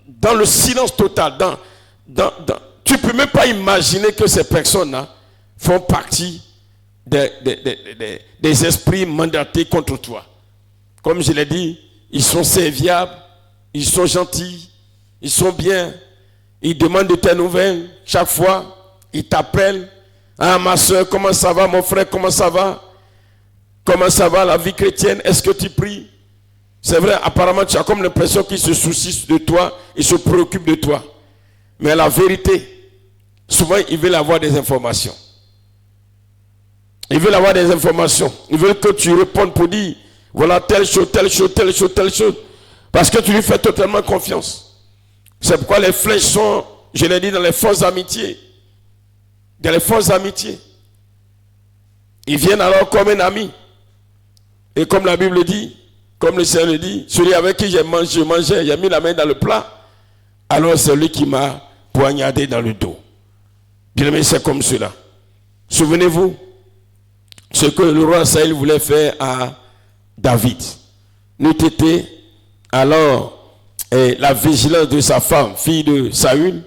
dans le silence total, tu ne peux même pas imaginer que ces personnes-là font partie des esprits mandatés contre toi. Comme je l'ai dit, ils sont serviables, ils sont gentils, ils sont bien, ils demandent de tes nouvelles chaque fois, ils t'appellent. Ah, ma soeur, comment ça va, mon frère, comment ça va? Comment ça va la vie chrétienne? Est-ce que tu pries? C'est vrai, apparemment tu as comme l'impression qu'ils se soucient de toi, ils se préoccupent de toi. Mais la vérité, souvent ils veulent avoir des informations. Ils veulent avoir des informations. Ils veulent que tu répondes pour dire, voilà telle chose, telle chose, telle chose, telle chose. Parce que tu lui fais totalement confiance. C'est pourquoi les flèches sont, je l'ai dit, dans les fausses amitiés. Dans les fausses amitiés. Ils viennent alors comme un ami. Et comme la Bible dit, comme le Seigneur le dit, celui avec qui je mangeais, il a mis la main dans le plat. Alors c'est lui qui m'a poignardé dans le dos. Bien aimé, c'est comme cela. Souvenez-vous, ce que le roi Saül voulait faire à David. N'eût été alors la vigilance de sa femme, fille de Saül,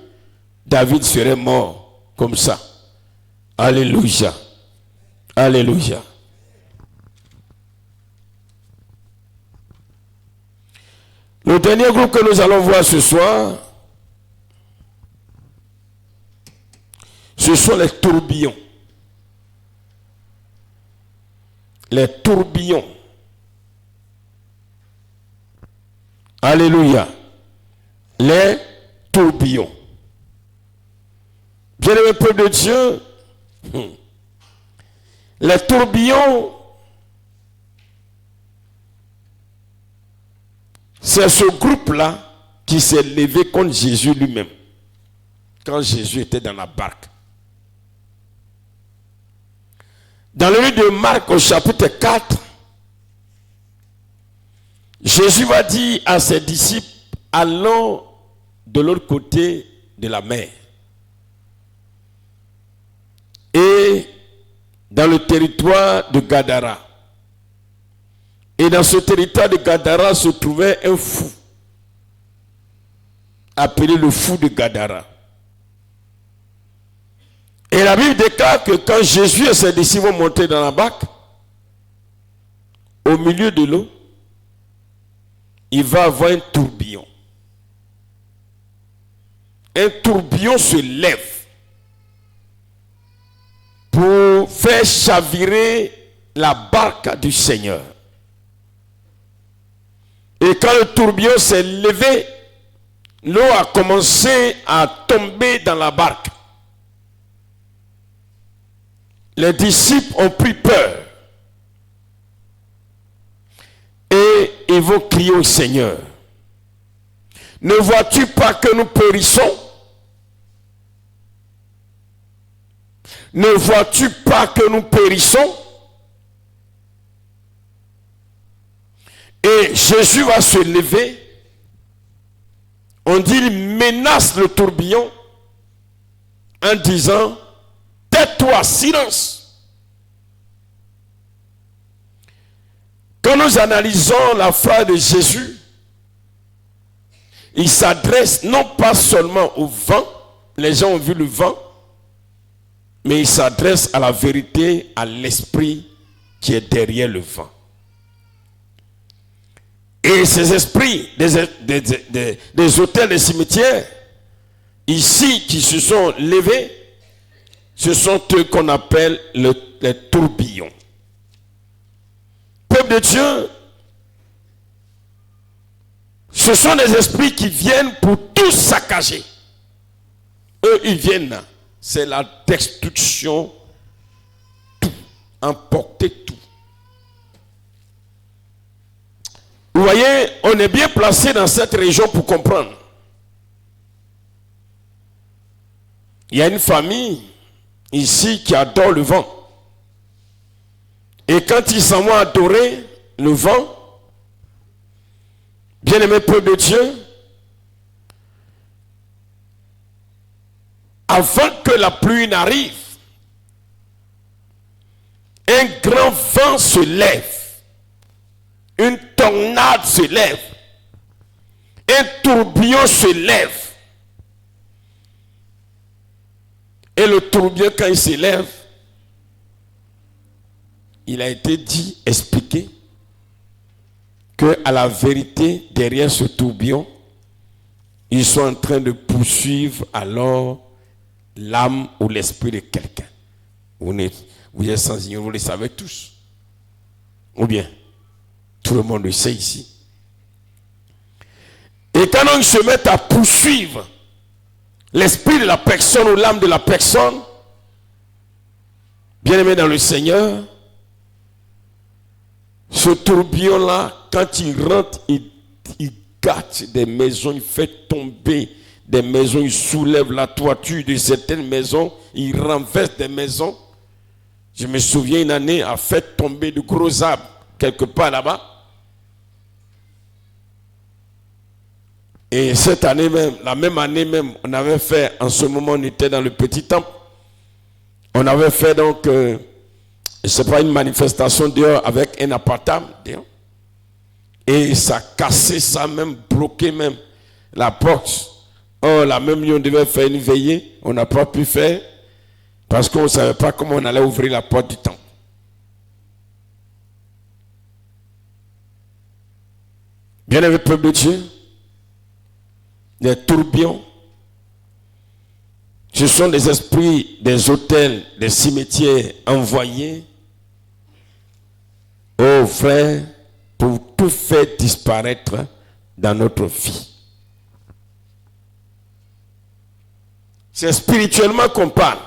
David serait mort comme ça. Alléluia. Alléluia. Le dernier groupe que nous allons voir ce soir, ce sont les tourbillons. Les tourbillons. Alléluia. Les tourbillons. Bien-aimé peuple de Dieu, les tourbillons, c'est ce groupe-là qui s'est levé contre Jésus lui-même, quand Jésus était dans la barque. Dans le livre de Marc au chapitre 4, Jésus va dire à ses disciples, allons de l'autre côté de la mer. Et dans le territoire de Gadara. Et dans ce territoire de Gadara se trouvait un fou, appelé le fou de Gadara. Et la Bible déclare que quand Jésus et ses disciples vont monter dans la barque, au milieu de l'eau, il va avoir un tourbillon. Un tourbillon se lève pour faire chavirer la barque du Seigneur. Et quand le tourbillon s'est levé, l'eau a commencé à tomber dans la barque. Les disciples ont pris peur. Et ils vont crier au Seigneur. Ne vois-tu pas que nous périssons? Ne vois-tu pas que nous périssons? Et Jésus va se lever. On dit, il menace le tourbillon en disant, tais-toi, silence. Quand nous analysons la phrase de Jésus, il s'adresse non pas seulement au vent, les gens ont vu le vent, mais il s'adresse à la vérité, à l'esprit qui est derrière le vent. Et ces esprits des hôtels, des cimetières, ici, qui se sont levés, ce sont eux qu'on appelle les tourbillons. Peuple de Dieu, ce sont des esprits qui viennent pour tout saccager. Eux, ils viennent, c'est la destruction, tout, emporter tout. Vous voyez, on est bien placé dans cette région pour comprendre. Il y a une famille ici qui adore le vent. Et quand ils s'en vont adorer le vent, bien-aimé peuple de Dieu, avant que la pluie n'arrive, un grand vent se lève. Une tornade se lève. Un tourbillon se lève. Et le tourbillon, quand il se lève, il a été dit, expliqué, que à la vérité, derrière ce tourbillon, ils sont en train de poursuivre alors l'âme ou l'esprit de quelqu'un. Vous êtes sans ignorer, vous le savez tous. Ou bien, tout le monde le sait ici. Et quand on se met à poursuivre l'esprit de la personne ou l'âme de la personne, bien aimé dans le Seigneur, ce tourbillon-là, quand il rentre, il gâte des maisons, il fait tomber des maisons, il soulève la toiture de certaines maisons, il renverse des maisons. Je me souviens, une année, a fait tomber de gros arbres quelque part là-bas. Et cette année même, la même année même, on avait fait, en ce moment on était dans le petit temple, on avait fait donc, c'est pas une manifestation dehors avec un appartement dehors. Et ça cassait ça même, bloqué même la porte. Oh, la même nuit on devait faire une veillée, on n'a pas pu faire parce qu'on ne savait pas comment on allait ouvrir la porte du temple. Bien-aimé peuple de Dieu, les tourbillons, ce sont des esprits des hôtels, des cimetières envoyés aux frères pour tout faire disparaître dans notre vie. C'est spirituellement qu'on parle.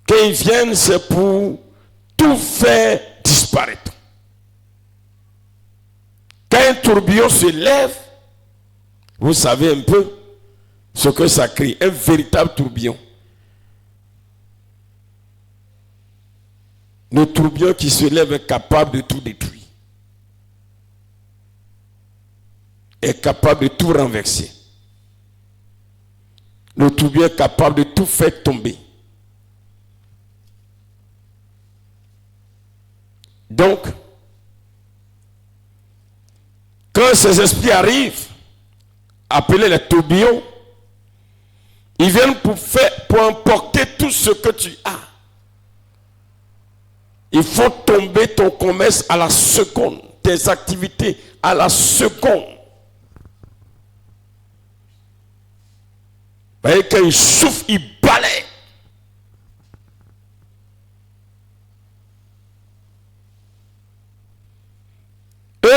Quand ils viennent, c'est pour tout faire disparaître. Quand un tourbillon se lève, vous savez un peu ce que ça crée, un véritable tourbillon. Le tourbillon qui se lève est capable de tout détruire. Est capable de tout renverser. Le tourbillon est capable de tout faire tomber. Donc, quand ces esprits arrivent, appelés les tourbillons, ils viennent pour emporter tout ce que tu as. Il faut tomber ton commerce à la seconde, tes activités à la seconde. Vous voyez, quand il souffle, il balaie.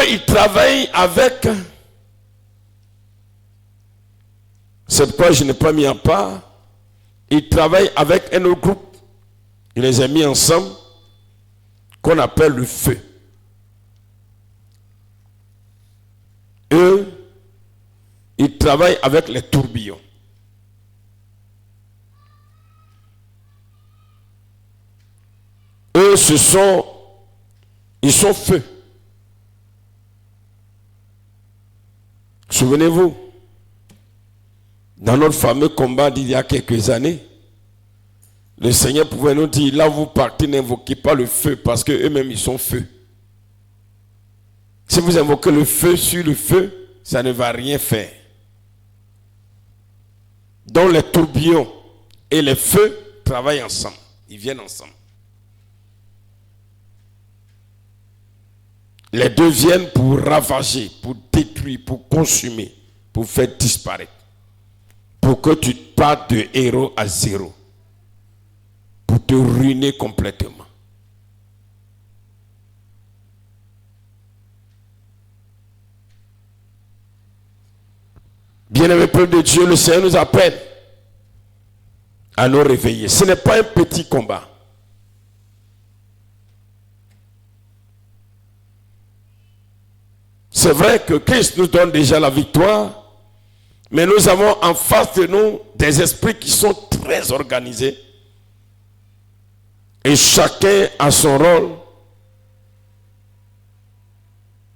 Eux, ils travaillent avec... C'est pourquoi je n'ai pas mis en part. Ils travaillent avec un autre groupe. Il les a mis ensemble, qu'on appelle le feu. Eux, ils travaillent avec les tourbillons. Eux, ils sont feu. Souvenez-vous, dans notre fameux combat d'il y a quelques années, le Seigneur pouvait nous dire, là vous partez, n'invoquez pas le feu, parce qu'eux-mêmes, ils sont feu. Si vous invoquez le feu sur le feu, ça ne va rien faire. Donc les tourbillons et les feux travaillent ensemble. Ils viennent ensemble. Les deux viennent pour ravager, pour détruire, pour consumer, pour faire disparaître. Pour que tu partes de héros à zéro. Pour te ruiner complètement. Bien-aimé peuple de Dieu, le Seigneur nous appelle à nous réveiller. Ce n'est pas un petit combat. C'est vrai que Christ nous donne déjà la victoire, mais nous avons en face de nous des esprits qui sont très organisés. Et chacun a son rôle.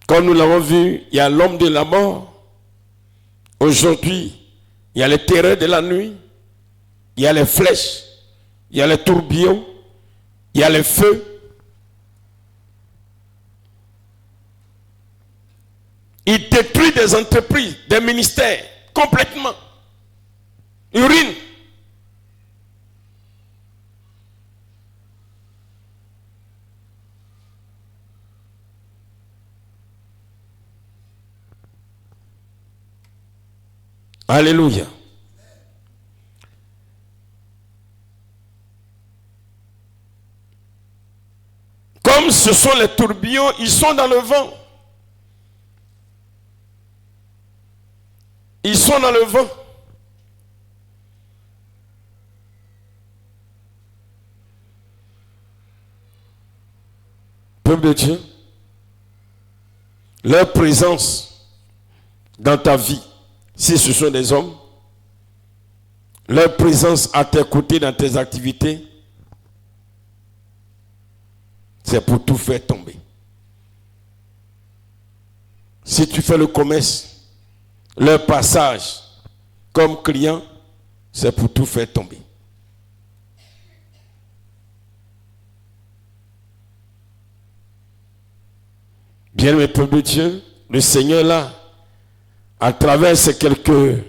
Comme nous l'avons vu, il y a l'homme de la mort. Aujourd'hui, il y a les terreurs de la nuit. Il y a les flèches. Il y a les tourbillons. Il y a les feux. Il détruit des entreprises, des ministères, complètement. Il ruine. Alléluia. Comme ce sont les tourbillons, ils sont dans le vent. Ils sont dans le vent. Peuple de Dieu, leur présence dans ta vie, si ce sont des hommes, leur présence à tes côtés dans tes activités, c'est pour tout faire tomber. Si tu fais le commerce, leur passage comme client, c'est pour tout faire tomber. Bien mes peuples de Dieu, le Seigneur là, à travers ces quelques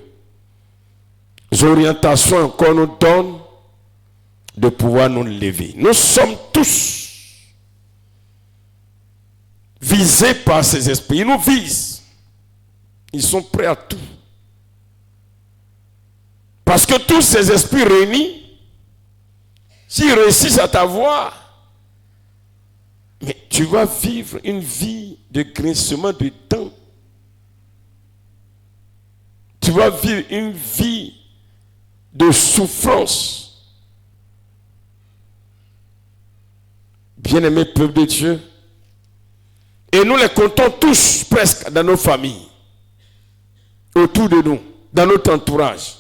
orientations qu'on nous donne, de pouvoir nous lever. Nous sommes tous visés par ces esprits. Ils nous visent. Ils sont prêts à tout. Parce que tous ces esprits réunis, s'ils réussissent à t'avoir, mais tu vas vivre une vie de grincement de dents. Tu vas vivre une vie de souffrance. Bien-aimés peuple de Dieu, et nous les comptons tous presque dans nos familles, autour de nous, dans notre entourage.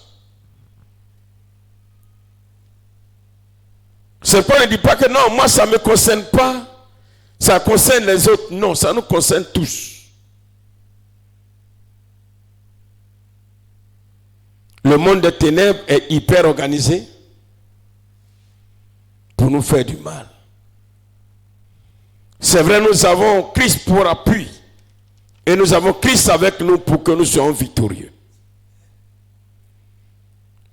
C'est pas, ne dit pas que non, moi ça ne me concerne pas, ça concerne les autres. Non, ça nous concerne tous. Le monde des ténèbres est hyper organisé pour nous faire du mal. C'est vrai, nous avons Christ pour appui. Et nous avons Christ avec nous pour que nous soyons victorieux.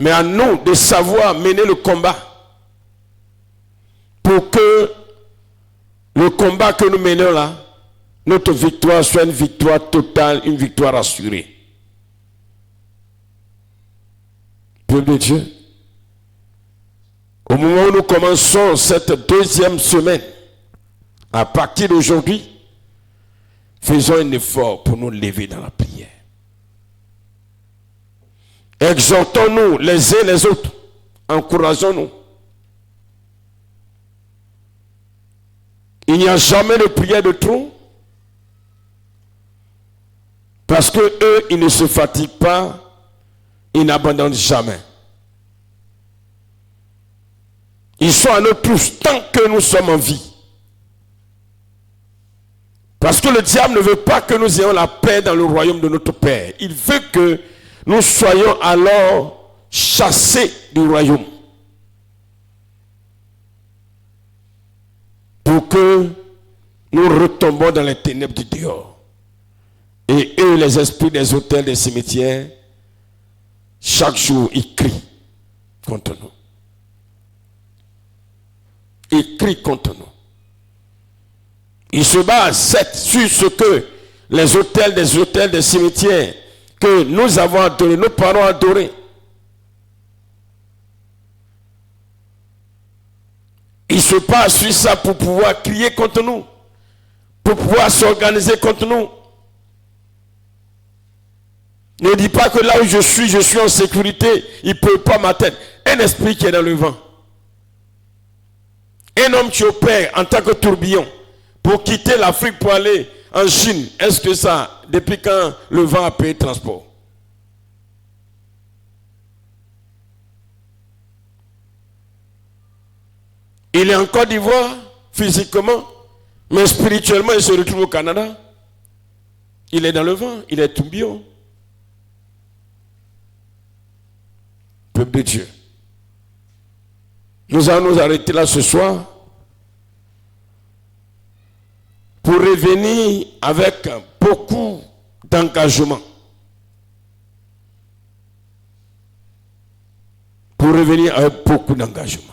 Mais à nous de savoir mener le combat. Pour que le combat que nous menons là, notre victoire soit une victoire totale, une victoire assurée. Peuple de Dieu, au moment où nous commençons cette deuxième semaine, à partir d'aujourd'hui, Faisons un effort pour nous lever dans la prière. Exhortons-nous les uns les autres. Encourageons-nous. Il n'y a jamais de prière de trop. Parce que eux, ils ne se fatiguent pas. Ils n'abandonnent jamais. Ils sont à nous tous tant que nous sommes en vie. Parce que le diable ne veut pas que nous ayons la paix dans le royaume de notre Père. Il veut que nous soyons alors chassés du royaume. Pour que nous retombons dans les ténèbres du dehors. Et eux, les esprits des hôtels, des cimetières, chaque jour, ils crient contre nous. Ils crient contre nous. Ils se basent sur ce que les hôtels, des cimetières que nous avons adorés, nos parents adorés. Ils se basent sur ça pour pouvoir crier contre nous, pour pouvoir s'organiser contre nous. Ne dis pas que là où je suis en sécurité, il ne peut pas m'atteindre. Un esprit qui est dans le vent. Un homme qui opère en tant que tourbillon pour quitter l'Afrique pour aller en Chine. Est-ce que ça, depuis quand le vent a payé le transport? Il est en Côte d'Ivoire, physiquement, mais spirituellement, il se retrouve au Canada. Il est dans le vent, il est tourbillon. Peuple de Dieu. Nous allons nous arrêter là ce soir pour revenir avec beaucoup d'engagement. Pour revenir avec beaucoup d'engagement.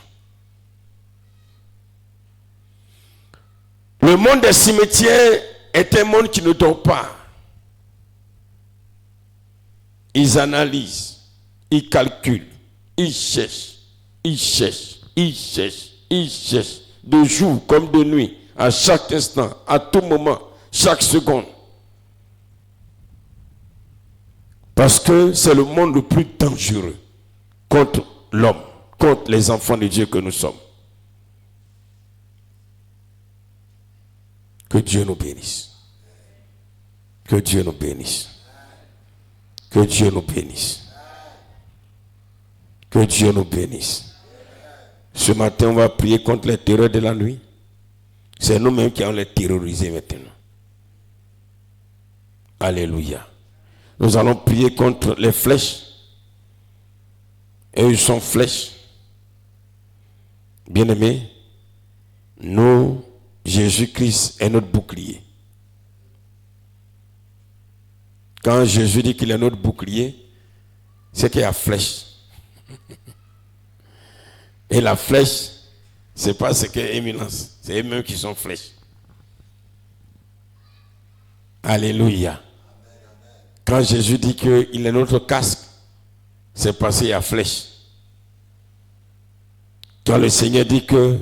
Le monde des cimetières est un monde qui ne dort pas. Ils analysent, ils calculent, ils cherchent, ils cherchent, ils cherchent, ils cherchent, de jour comme de nuit, à chaque instant, à tout moment, chaque seconde. Parce que c'est le monde le plus dangereux contre l'homme, contre les enfants de Dieu que nous sommes. Que Dieu nous bénisse. Que Dieu nous bénisse. Que Dieu nous bénisse. Que Dieu nous bénisse. Ce matin, on va prier contre les terreurs de la nuit. C'est nous-mêmes qui allons les terroriser maintenant. Alléluia. Nous allons prier contre les flèches. Et ils sont flèches. Bien-aimés, nous, Jésus-Christ est notre bouclier. Quand Jésus dit qu'il est notre bouclier, c'est qu'il y a flèche. Et la flèche, c'est pas ce qu'est éminence. C'est eux-mêmes qui sont flèches. Alléluia. Quand Jésus dit qu'il est notre casque, c'est parce qu'il y a flèche. Quand le Seigneur dit que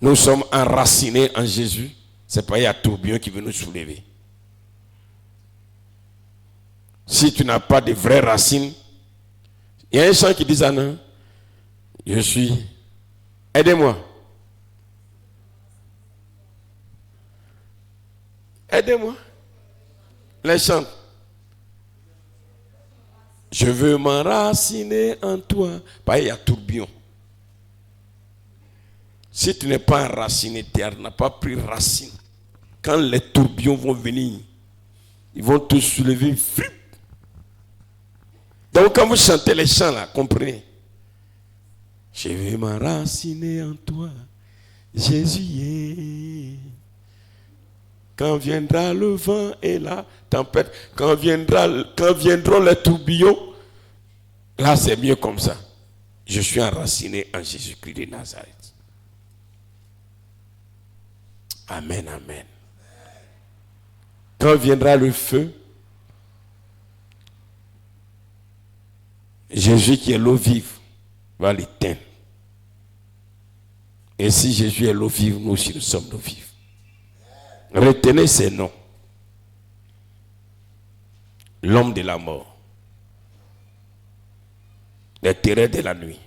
nous sommes enracinés en Jésus, c'est pas il y a tourbillon qui veut nous soulever. Si tu n'as pas de vraies racines, il y a un chant qui dit ça, non? Je suis. Aidez-moi. Aidez-moi. Les chants. Je veux m'enraciner en toi. Pas il y a tourbillon. Si tu n'es pas enraciné, tu n'as pas pris racine. Quand les tourbillons vont venir, ils vont te soulever. Donc quand vous chantez les chants là, comprenez. Je vais m'enraciner en toi, Jésus. Quand viendra le vent et la tempête, quand viendront les tourbillons, là c'est mieux comme ça. Je suis enraciné en Jésus-Christ de Nazareth. Amen, amen. Quand viendra le feu, Jésus qui est l'eau vive va l'éteindre. Et si Jésus est l'eau vive, nous aussi nous sommes l'eau vive. Retenez ces noms. l'homme de la mort, les terreurs de la nuit,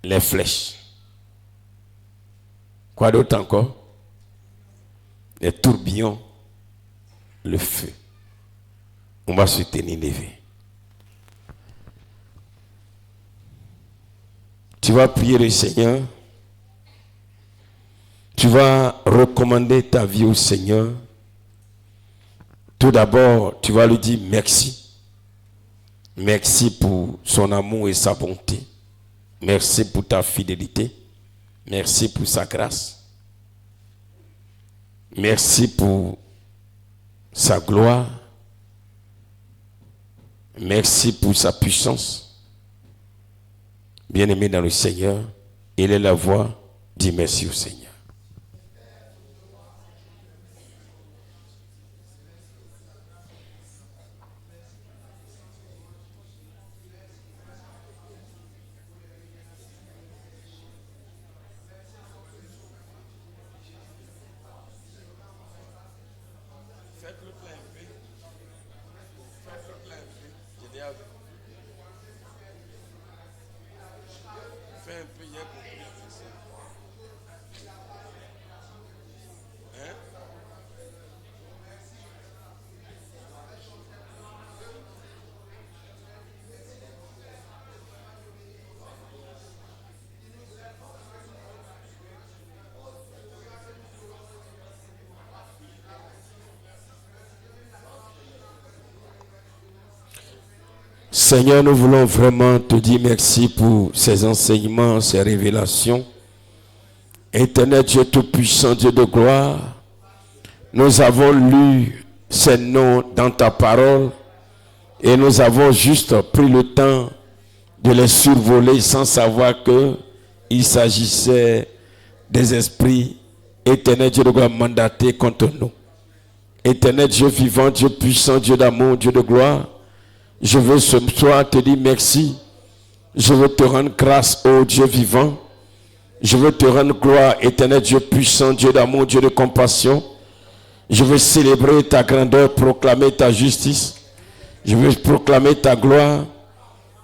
les flèches. Quoi d'autre encore? Les tourbillons, le feu. On va se tenir levé. Tu vas prier le Seigneur. Tu vas recommander ta vie au Seigneur. Tout d'abord, tu vas lui dire merci. Merci pour son amour et sa bonté. Merci pour ta fidélité. Merci pour sa grâce. Merci pour sa gloire. Merci pour sa puissance. Bien-aimé dans le Seigneur, il est la voix. Dis merci au Seigneur. Seigneur, nous voulons vraiment te dire merci pour ces enseignements, ces révélations. Éternel Dieu Tout-Puissant, Dieu de gloire, nous avons lu ces noms dans ta parole et nous avons juste pris le temps de les survoler sans savoir qu'il s'agissait des esprits, éternel Dieu de gloire, mandatés contre nous. Éternel Dieu vivant, Dieu puissant, Dieu d'amour, Dieu de gloire, je veux ce soir te dire merci. Je veux te rendre grâce, ô Dieu vivant. Je veux te rendre gloire, éternel Dieu puissant, Dieu d'amour, Dieu de compassion. Je veux célébrer ta grandeur, proclamer ta justice. Je veux proclamer ta gloire.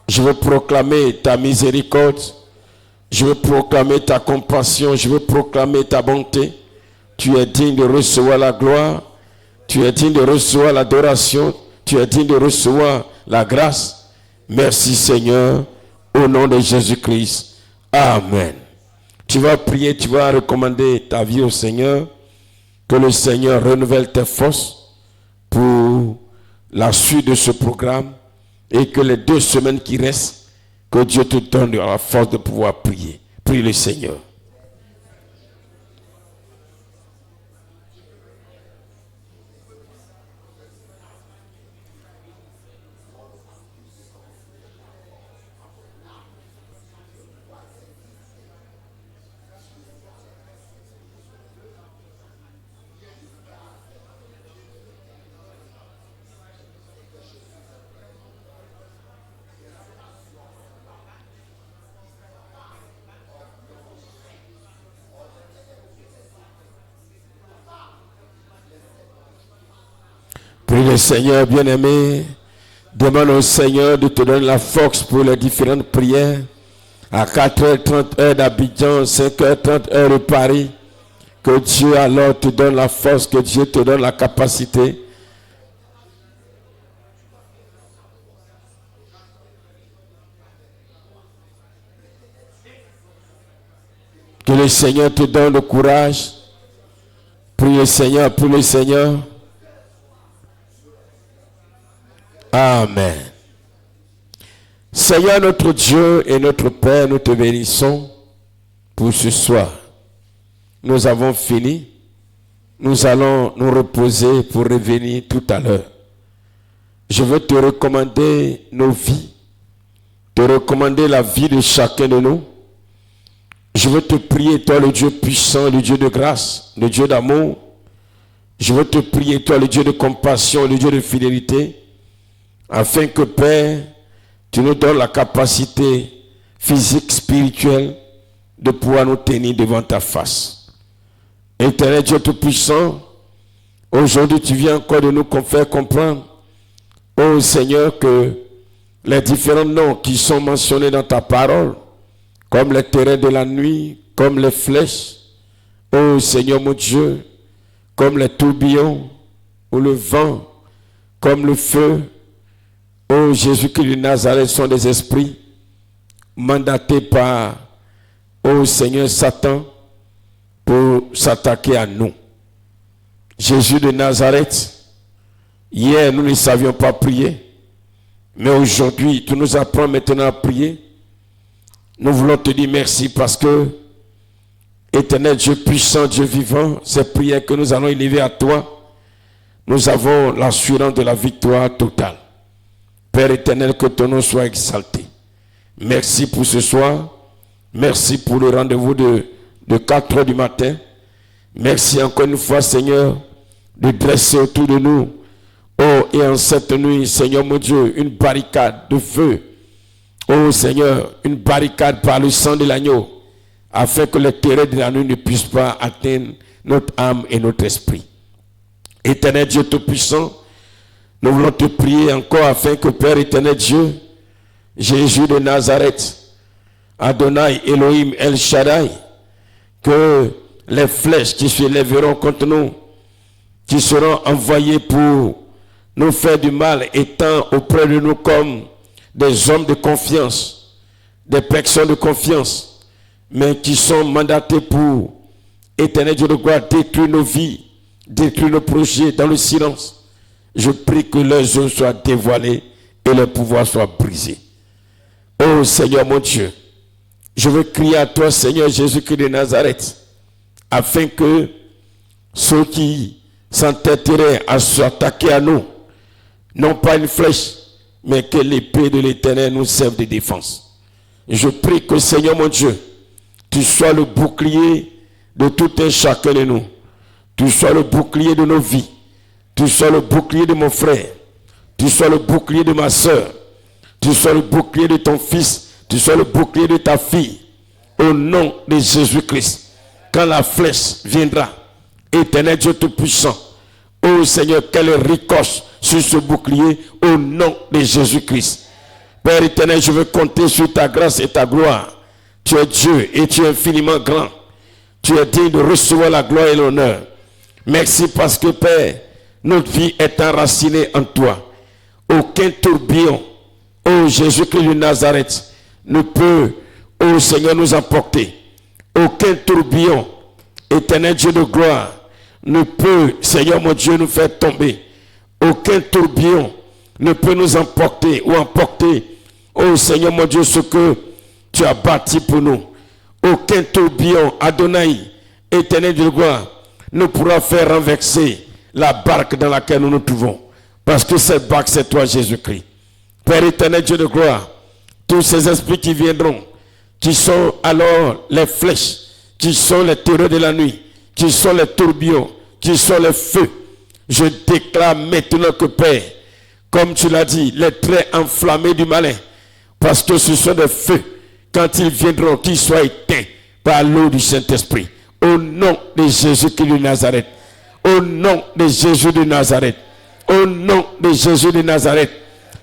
Je veux proclamer ta miséricorde. Je veux proclamer ta compassion. Je veux proclamer ta bonté. Tu es digne de recevoir la gloire. Tu es digne de recevoir l'adoration. Tu es digne de recevoir la grâce. Merci Seigneur, au nom de Jésus-Christ. Amen. Tu vas prier, tu vas recommander ta vie au Seigneur. Que le Seigneur renouvelle tes forces pour la suite de ce programme. Et que les 2 semaines qui restent, que Dieu te donne la force de pouvoir prier. Prie le Seigneur. Prie le Seigneur bien-aimé. Demande au Seigneur de te donner la force pour les différentes prières. À 4h30 heure d'Abidjan, 5h30 heure de Paris. Que Dieu alors te donne la force, que Dieu te donne la capacité. Que le Seigneur te donne le courage. Prie le Seigneur, prie le Seigneur. Amen. Seigneur notre Dieu et notre Père, nous te bénissons pour ce soir. Nous avons fini. Nous allons nous reposer pour revenir tout à l'heure. Je veux te recommander nos vies, te recommander la vie de chacun de nous. Je veux te prier, toi le Dieu puissant, le Dieu de grâce, le Dieu d'amour. Je veux te prier, toi le Dieu de compassion, le Dieu de fidélité, afin que, Père, tu nous donnes la capacité physique, spirituelle, de pouvoir nous tenir devant ta face. Éternel Dieu Tout-Puissant, Aujourd'hui, tu viens encore de nous faire comprendre, ô Seigneur, que les différents noms qui sont mentionnés dans ta parole, comme les terrains de la nuit, comme les flèches, ô Seigneur mon Dieu, comme les tourbillons, ou le vent, comme le feu, ô Jésus-Christ de Nazareth, sont des esprits mandatés par, ô Seigneur Satan, pour s'attaquer à nous. Jésus de Nazareth, hier nous ne savions pas prier, mais aujourd'hui tu nous apprends maintenant à prier. Nous voulons te dire merci parce que, éternel Dieu puissant, Dieu vivant, ces prières que nous allons élever à toi, nous avons l'assurance de la victoire totale. Père éternel, que ton nom soit exalté. Merci pour ce soir. Merci pour le rendez-vous de 4 heures du matin. Merci encore une fois, Seigneur, de dresser autour de nous, oh, et en cette nuit, Seigneur mon Dieu, une barricade de feu. Oh Seigneur, une barricade par le sang de l'agneau, afin que les terreurs de la nuit ne puissent pas atteindre notre âme et notre esprit. Éternel Dieu Tout-Puissant, nous voulons te prier encore afin que Père éternel Dieu, Jésus de Nazareth, Adonai, Elohim, El Shaddai, que les flèches qui se lèveront contre nous, qui seront envoyées pour nous faire du mal, étant auprès de nous comme des hommes de confiance, des personnes de confiance, mais qui sont mandatés pour, éternel Dieu de gloire, détruire nos vies, détruire nos projets dans le silence. Je prie que leurs œuvres soient dévoilées et leur pouvoir soit brisé. Oh Seigneur mon Dieu, je veux crier à toi, Seigneur Jésus-Christ de Nazareth, afin que ceux qui s'entêteraient à s'attaquer à nous, non pas une flèche, mais que l'épée de l'Éternel nous serve de défense. Je prie que, Seigneur mon Dieu, tu sois le bouclier de tout un chacun de nous. Tu sois le bouclier de nos vies. Tu sois le bouclier de mon frère. Tu sois le bouclier de ma soeur. Tu sois le bouclier de ton fils. Tu sois le bouclier de ta fille. Au nom de Jésus-Christ. Quand la flèche viendra, éternel Dieu Tout-Puissant, ô Seigneur, qu'elle ricoche sur ce bouclier au nom de Jésus-Christ. Père éternel, je veux compter sur ta grâce et ta gloire. Tu es Dieu et tu es infiniment grand. Tu es digne de recevoir la gloire et l'honneur. Merci parce que, Père, notre vie est enracinée en toi. Aucun tourbillon, ô Jésus-Christ de Nazareth, ne peut, ô Seigneur, nous emporter. Aucun tourbillon, éternel Dieu de gloire, ne peut, Seigneur mon Dieu, nous faire tomber. Aucun tourbillon ne peut nous emporter ou emporter, ô Seigneur mon Dieu, ce que tu as bâti pour nous. Aucun tourbillon, Adonai, éternel Dieu de gloire, ne pourra faire renverser la barque dans laquelle nous nous trouvons. Parce que cette barque, c'est toi, Jésus-Christ. Père éternel Dieu de gloire, tous ces esprits qui viendront, qui sont alors les flèches, qui sont les terreurs de la nuit, qui sont les tourbillons, qui sont les feux. Je déclare maintenant que, Père, comme tu l'as dit, les traits enflammés du malin, parce que ce sont des feux, quand ils viendront, qu'ils soient éteints par l'eau du Saint-Esprit. Au nom de Jésus-Christ de Nazareth. Au nom de Jésus de Nazareth. Au nom de Jésus de Nazareth.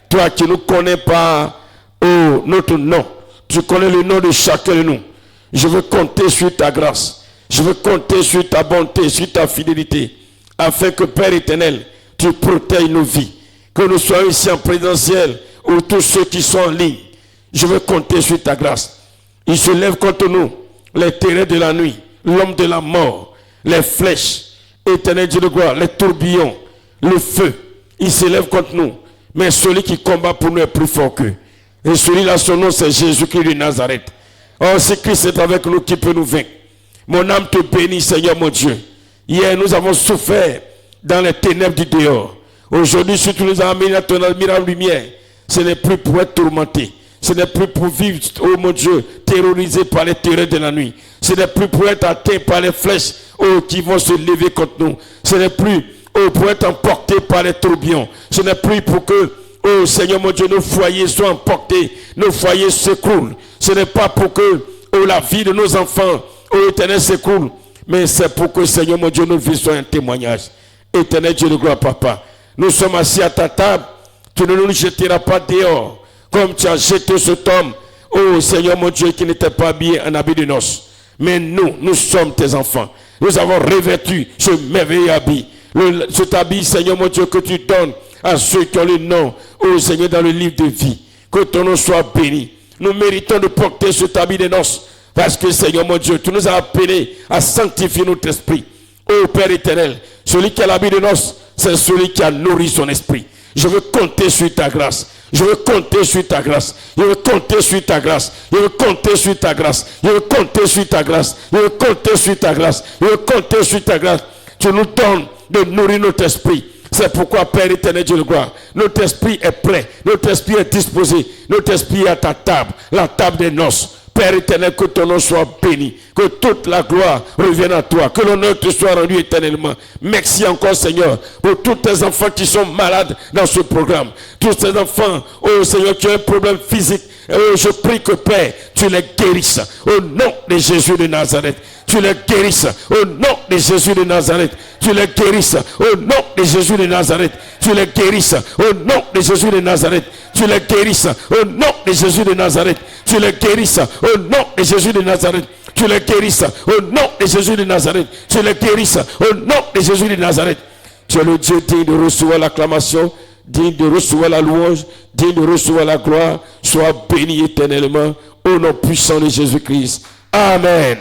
Toi qui nous connais par notre nom, tu connais le nom de chacun de nous. Je veux compter sur ta grâce. Je veux compter sur ta bonté, sur ta fidélité, afin que, Père éternel, tu protèges nos vies. Que nous soyons ici en présentiel, ou tous ceux qui sont en ligne. Je veux compter sur ta grâce. Il se lève contre nous les terreurs de la nuit, l'homme de la mort, les flèches, éternel Dieu de gloire, les tourbillons, le feu. Il se lève contre nous. Mais celui qui combat pour nous est plus fort qu'eux. Et celui-là, son nom, c'est Jésus-Christ de Nazareth. Oh, si Christ est avec nous, qui peut nous vaincre? Mon âme te bénit, Seigneur mon Dieu. Hier, nous avons souffert dans les ténèbres du dehors. Aujourd'hui, si tu nous as amenés à ton admirable lumière, ce n'est plus pour être tourmenté. Ce n'est plus pour vivre, oh mon Dieu, terrorisé par les terreurs de la nuit. Ce n'est plus pour être atteint par les flèches, oh, qui vont se lever contre nous. Ce n'est plus, oh, pour être emporté par les tourbillons. Ce n'est plus pour que, oh Seigneur mon Dieu, nos foyers soient emportés, nos foyers s'écroulent. Ce n'est pas pour que, oh, la vie de nos enfants, oh, éternel, s'écroule. Mais c'est pour que, Seigneur mon Dieu, nos vies soient un témoignage. Éternel Dieu de gloire, papa. Nous sommes assis à ta table. Tu ne nous jetteras pas dehors comme tu as jeté cet homme. Oh Seigneur mon Dieu, qui n'était pas habillé en habit de noces. Mais nous sommes tes enfants. Nous avons revêtu ce merveilleux habit. Cet habit, Seigneur mon Dieu, que tu donnes à ceux qui ont le nom, oh Seigneur, dans le livre de vie. Que ton nom soit béni. Nous méritons de porter cet habit de noces. Parce que, Seigneur mon Dieu, tu nous as appelés à sanctifier notre esprit. Oh Père éternel, celui qui a l'habit de noces, c'est celui qui a nourri son esprit. Je veux compter sur ta grâce. Je veux compter sur ta grâce. Je veux compter sur ta grâce. Je veux compter sur ta grâce. Je veux compter sur ta grâce. Je veux compter sur ta grâce. Je veux compter sur ta grâce. Tu nous donnes de nourrir notre esprit. C'est pourquoi, Père éternel Dieu de gloire, notre esprit est prêt. Notre esprit est disposé. Notre esprit est à ta table. La table des noces. Père éternel, que ton nom soit béni, que toute la gloire revienne à toi, que l'honneur te soit rendu éternellement. Merci encore, Seigneur, pour tous tes enfants qui sont malades dans ce programme. Tous tes enfants, oh Seigneur, qui ont un problème physique. Oh, je prie que, Père, tu les guérisses. Au nom de Jésus de Nazareth. Tu les guérisses. Au nom de Jésus de Nazareth. Tu les guérisses. Au nom de Jésus de Nazareth. Tu les guérisses. Au nom de Jésus de Nazareth. Tu les guérisses. Au nom de Jésus de Nazareth. Tu les guérisses. Au nom de Jésus de Nazareth. Tu les guérisses. Au nom de Jésus de Nazareth. Tu les guérisses. Au nom de Jésus de Nazareth. Tu es le Dieu digne de recevoir l'acclamation, digne de recevoir la louange, digne de recevoir la gloire. Sois béni éternellement au nom puissant de Jésus-Christ. Amen.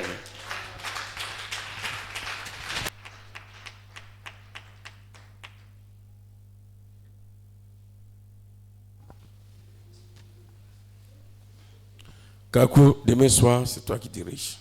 Kakou, demain soir, c'est toi qui diriges.